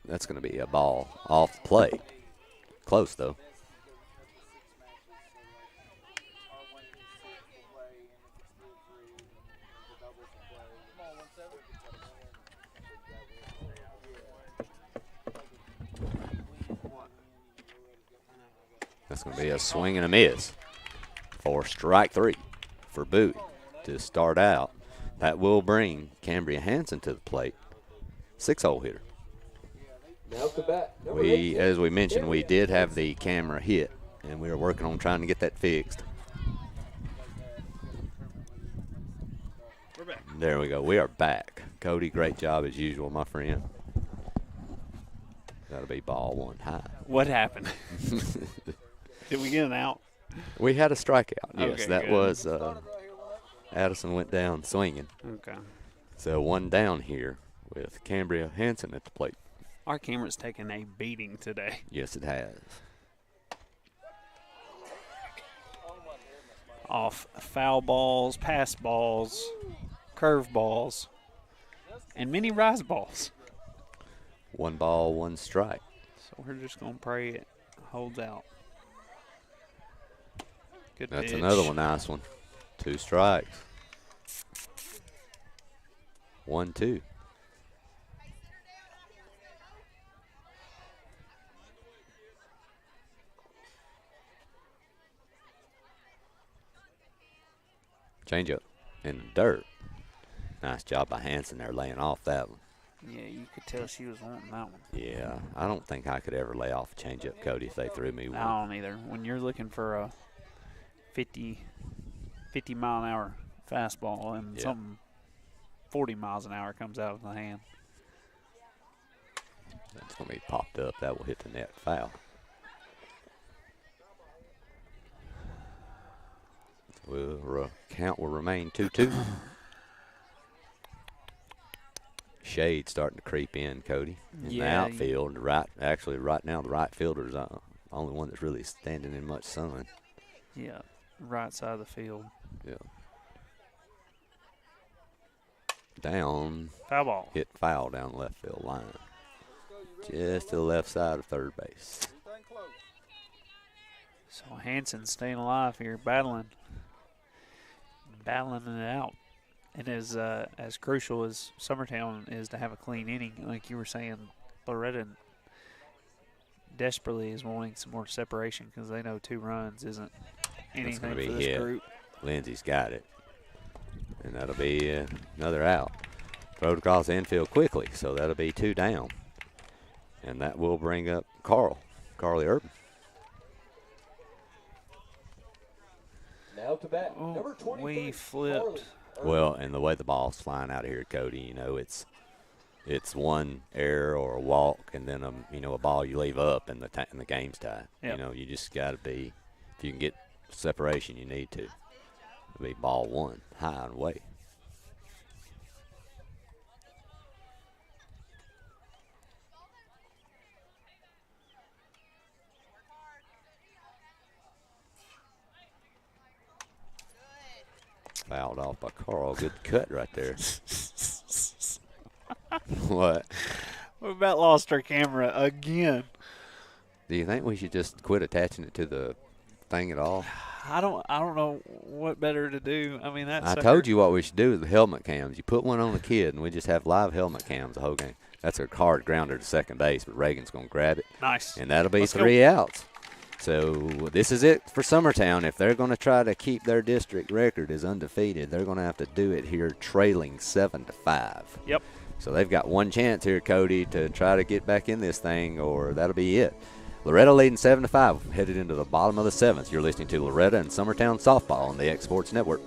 That's going to be a ball off the plate. Close, though. That's going to be a swing and a miss for strike 3 for Bowie to start out. That will bring Cambria Hanson to the plate. 6-hole hitter. Now to bat. As we mentioned, we did have the camera hit, and we are working on trying to get that fixed. We're back. There we go. We are back. Cody, great job as usual, my friend. That'll be ball 1 high. What happened? Did we get an out? We had a strikeout. Yes, Okay, that good. was Addison went down swinging. Okay. So 1 down here with Cambria Hanson at the plate. Our camera's taking a beating today. Yes, it has. Off foul balls, pass balls, curve balls, and many rise balls. 1 ball, 1 strike. So we're just going to pray it holds out. Good That's pitch. another one, nice one. 2 strikes. 1-2. Changeup in the dirt. Nice job by Hanson there laying off that one. Yeah, you could tell she was wanting that one. Yeah, I don't think I could ever lay off a changeup, Cody, if they threw me one. I don't either. When you're looking for a 50 mile an hour fastball and Yeah. something 40 miles an hour comes out of the hand. That's going to be popped up. That will hit the net foul. Count will remain 2-2. Shade starting to creep in, Cody. In the outfield, right now the right fielder's the only one that's really standing in much sun. Yeah, right side of the field. Yeah. Down. Foul ball. Hit foul down the left field line. Just to the left side of third base. So Hanson's staying alive here, battling it out. And as crucial as Summertown is to have a clean inning, like you were saying, Loretto desperately is wanting some more separation because they know 2 runs isn't anything That's for gonna be this hit. group. Lindsay's got it. And that'll be another out. Throw it across the infield quickly, so that'll be 2 down. And that will bring up Carly Urban. Now to bat. Number 23. We flipped. Well, and the way the ball's flying out of here, Cody, it's one error or a walk, and then a ball you leave up, and the game's tied. Yep. You just got to be. If you can get separation, you need to. It'll be ball 1, high and away. Fouled off by Carl. Good cut right there. What? We about lost our camera again. Do you think we should just quit attaching it to the thing at all? I don't know what better to do. I mean, I told you what we should do with the helmet cams. You put one on the kid, and we just have live helmet cams the whole game. That's a hard grounder to second base, but Reagan's going to grab it. Nice. And that'll be Let's 3 go. outs. So this is it for Summertown. If they're going to try to keep their district record as undefeated, they're going to have to do it here trailing 7-5. Yep. So they've got one chance here, Cody, to try to get back in this thing, or that'll be it. Loretto leading 7-5, headed into the bottom of the 7th. You're listening to Loretto and Summertown Softball on the X Sports Network.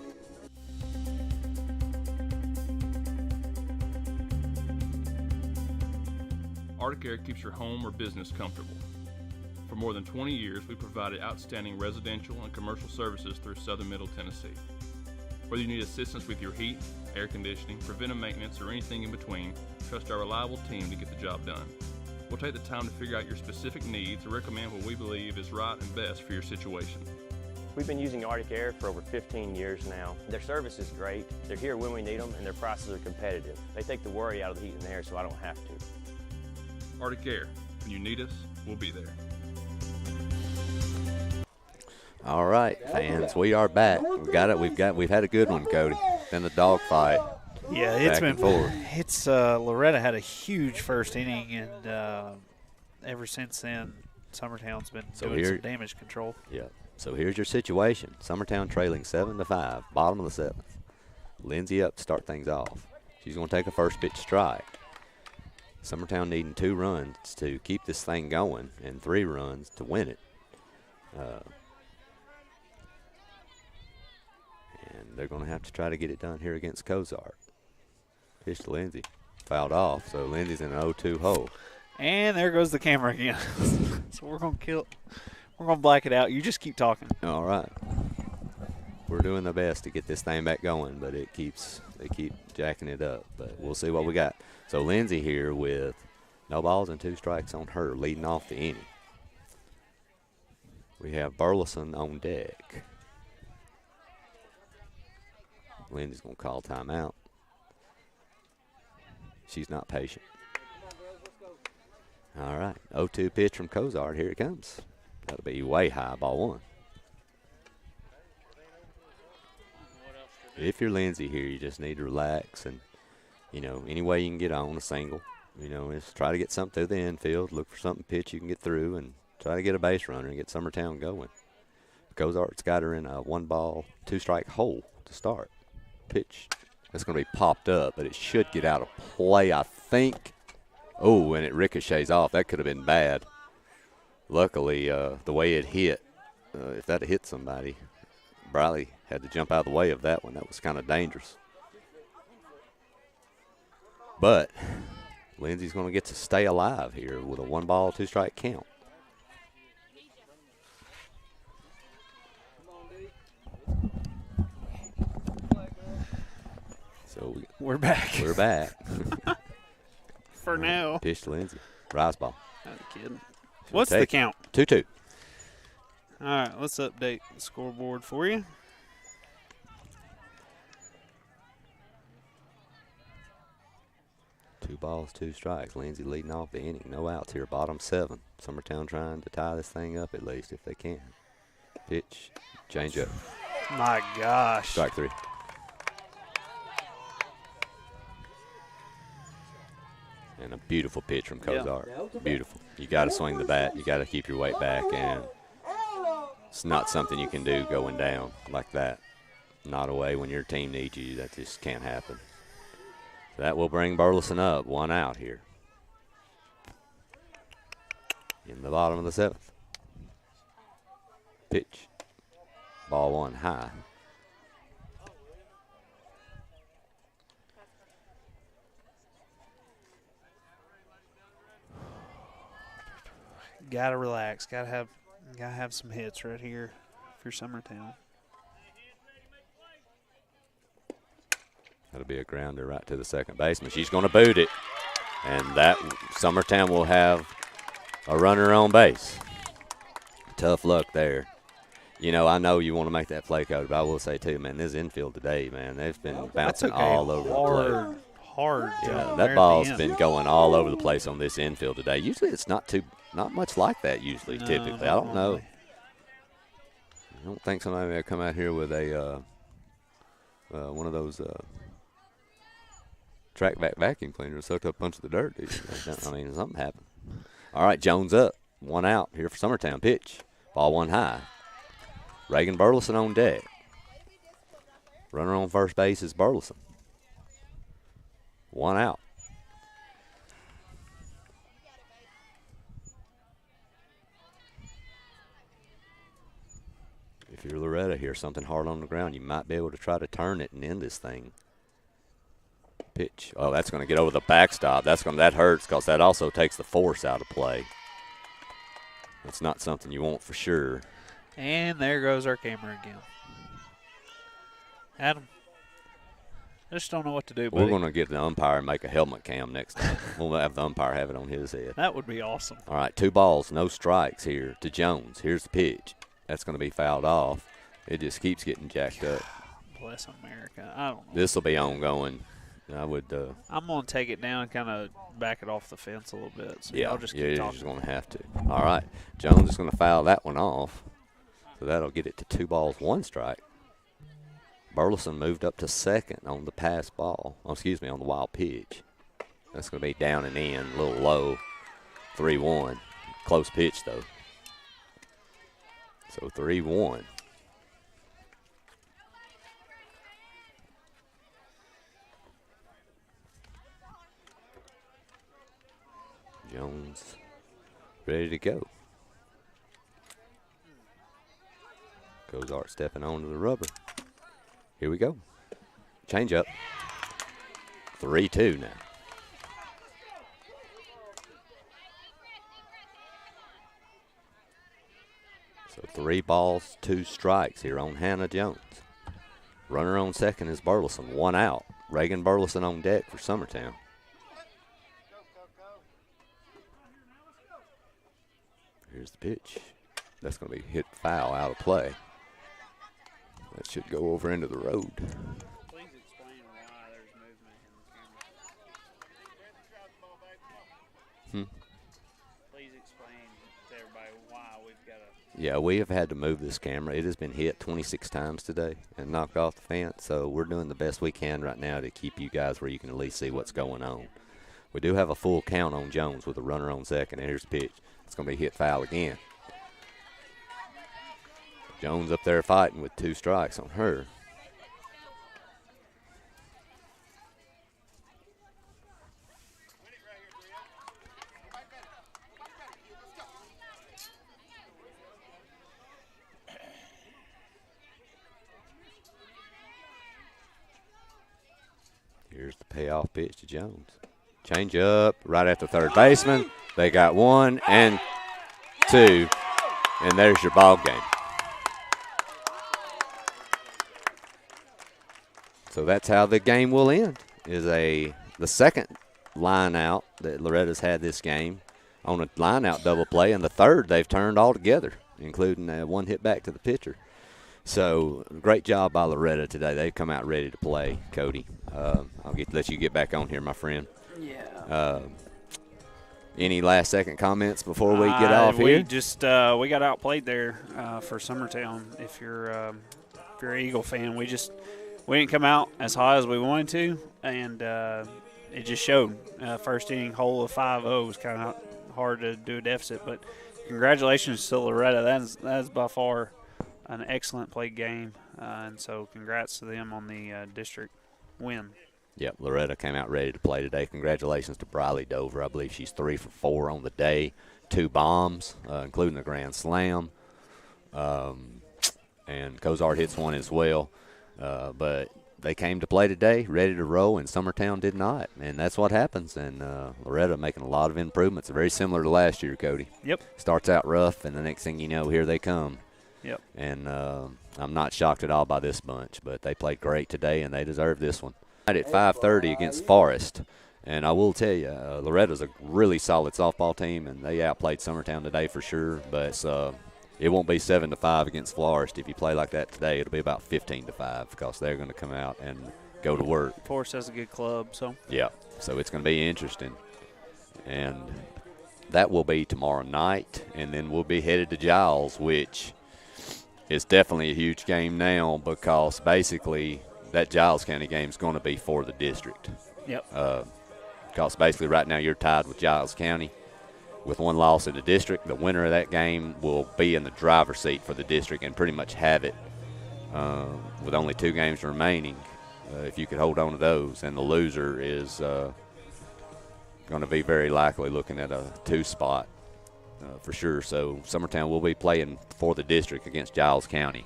Arctic Air keeps your home or business comfortable. For more than 20 years, we provided outstanding residential and commercial services through southern Middle Tennessee. Whether you need assistance with your heat, air conditioning, preventive maintenance, or anything in between, trust our reliable team to get the job done. We'll take the time to figure out your specific needs and recommend what we believe is right and best for your situation. We've been using Arctic Air for over 15 years now. Their service is great. They're here when we need them, and their prices are competitive. They take the worry out of the heat and air, so I don't have to. Arctic Air. When you need us, we'll be there. All right, fans, we are back. We've got it. We've had a good one, Cody. Then the dog fight. Yeah, it's back and been. forth. It's Loretto had a huge first inning, and ever since then, Summertown's been doing some damage control. Yeah. So here's your situation. Summertown trailing 7-5, bottom of the 7th. Lindsay up to start things off. She's going to take a first pitch strike. Summertown needing 2 runs to keep this thing going and 3 runs to win it. And they're going to have to try to get it done here against Cozart. Pitch to Lindsay. Fouled off, so Lindsay's in an 0-2 hole. And there goes the camera again. So we're going to black it out. You just keep talking. All right. We're doing the best to get this thing back going, but they keep jacking it up. But we'll see what we got. So Lindsay here with no balls and 2 strikes on her, leading off the inning. We have Burleson on deck. Lindsay's going to call timeout. She's not patient. All right, 0-2 pitch from Cozart. Here it comes. That'll be way high, ball 1. If you're Lindsay here, you just need to relax and, any way you can get on a single. Just try to get something through the infield, look for something pitch you can get through, and try to get a base runner and get Summertown going. Cozart's got her in a 1-ball, 2-strike hole to start. Pitch. That's going to be popped up, but it should get out of play, I think. Oh, and it ricochets off. That could have been bad. Luckily, the way it hit, if that had hit somebody, Briley had to jump out of the way of that one. That was kind of dangerous. But Lindsay's going to get to stay alive here with a 1-ball, 2-strike count. So we're back. We're back. For now. Pitch to Lindsay. Rise ball. Not a kid. What's the count? 2-2. All right, let's update the scoreboard for you. Two balls, 2 strikes. Lindsay leading off the inning. No outs here. Bottom 7. Summertown trying to tie this thing up at least if they can. Pitch. Change up. My gosh. Strike 3. And a beautiful pitch from Cozart. Yeah. Beautiful. You got to swing the bat. You got to keep your weight back, and it's not something you can do going down like that. Not away when your team needs you. That just can't happen. So that will bring Burleson up. 1 out here. In the bottom of the 7th. Pitch. Ball 1 high. Gotta relax. Gotta have some hits right here for Summertown. That'll be a grounder right to the second baseman. She's going to boot it, and that Summertown will have a runner on base. Tough luck there. I know you want to make that play, Cody, but I will say too, man, this infield today, man, they've been bouncing all over the place. Hard. Yeah, that ball's been going all over the place on this infield today. Usually it's not much like that usually, typically. I don't know. I don't think somebody may have come out here with a one of those track vac vacuum cleaners, soaked up a bunch of the dirt. I mean, something happened. All right, Jones up. 1 out here for Summertown. Pitch. Ball 1 high. Reagan Burleson on deck. Runner on first base is Burleson. 1 out. If you're Loretto here, something hard on the ground, you might be able to try to turn it and end this thing. Pitch. Oh, that's going to get over the backstop. That hurts because that also takes the force out of play. That's not something you want for sure. And there goes our camera again. Adam, I just don't know what to do, We're buddy. going to get the umpire and make a helmet cam next time. We'll have the umpire have it on his head. That would be awesome. All right, 2 balls, no strikes here to Jones. Here's the pitch. That's going to be fouled off. It just keeps getting jacked up. Bless America. I don't know. This will be ongoing. I would. I'm going to take it down and kind of back it off the fence a little bit. So Yeah, I'll just keep you're talking. just going to have to. All right, Jones is going to foul that one off. So that'll get it to 2 balls, 1 strike. Burleson moved up to second on the pass ball. Oh, excuse me, on the wild pitch. That's going to be down and in, a little low. 3-1. Close pitch, though. So 3-1. Jones ready to go. Cozart stepping onto the rubber. Here we go. Change up. 3-2 now. So 3 balls, 2 strikes here on Hannah Jones. Runner on second is Burleson. 1 out. Reagan Burleson on deck for Summertown. Here's the pitch. That's going to be hit foul out of play. That should go over into the road. Please explain why there's movement in the camera. Please explain to everybody why we've got to. Yeah, we have had to move this camera. It has been hit 26 times today and knocked off the fence, so we're doing the best we can right now to keep you guys where you can at least see what's going on. We do have a full count on Jones with a runner on second, and here's the pitch. It's going to be hit foul again. Jones up there fighting with 2 strikes on her. Here's the payoff pitch to Jones. Change up right at the third baseman. They got 1 and 2, and there's your ball game. So that's how the game will end. Is the second line out that Loretta's had this game on a line out double play, and the third they've turned all together, including 1 hit back to the pitcher. So great job by Loretto today. They've come out ready to play, Cody. I'll let you get back on here, my friend. Yeah. Any last second comments before we get off here? We just we got outplayed there for Summertown. If you're an Eagle fan, we didn't come out as high as we wanted to, and it just showed. First inning, hole of 5-0 was kind of hard to do a deficit, but congratulations to Loretto. That is by far an excellent played game, and so congrats to them on the district win. Yep, Loretto came out ready to play today. Congratulations to Briley Dover. I believe she's 3 for 4 on the day, 2 bombs, including a grand slam, and Cozart hits 1 as well. But they came to play today, ready to roll, and Summertown did not. And that's what happens. And Loretto making a lot of improvements. Very similar to last year, Cody. Yep. Starts out rough, and the next thing you know, here they come. Yep. And I'm not shocked at all by this bunch, but they played great today, and they deserve this one. At 5:30 against Forest. And I will tell you, Loretta's a really solid softball team, and they outplayed Summertown today for sure. But it won't be 7-5 against Forest. If you play like that today, it'll be about 15-5 because they're going to come out and go to work. Forest has a good club, so. Yeah, so it's going to be interesting. And that will be tomorrow night, and then we'll be headed to Giles, which is definitely a huge game now because basically that Giles County game is going to be for the district. Yep. Because basically right now you're tied with Giles County with 1 loss in the district. The winner of that game will be in the driver's seat for the district and pretty much have it with only 2 games remaining if you could hold on to those. And the loser is going to be very likely looking at a 2 spot for sure. So Summertown will be playing for the district against Giles County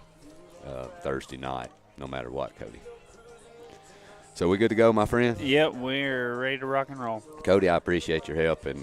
Thursday night, no matter what, Cody. So we good to go, my friend? Yep, we're ready to rock and roll. Cody, I appreciate your help, and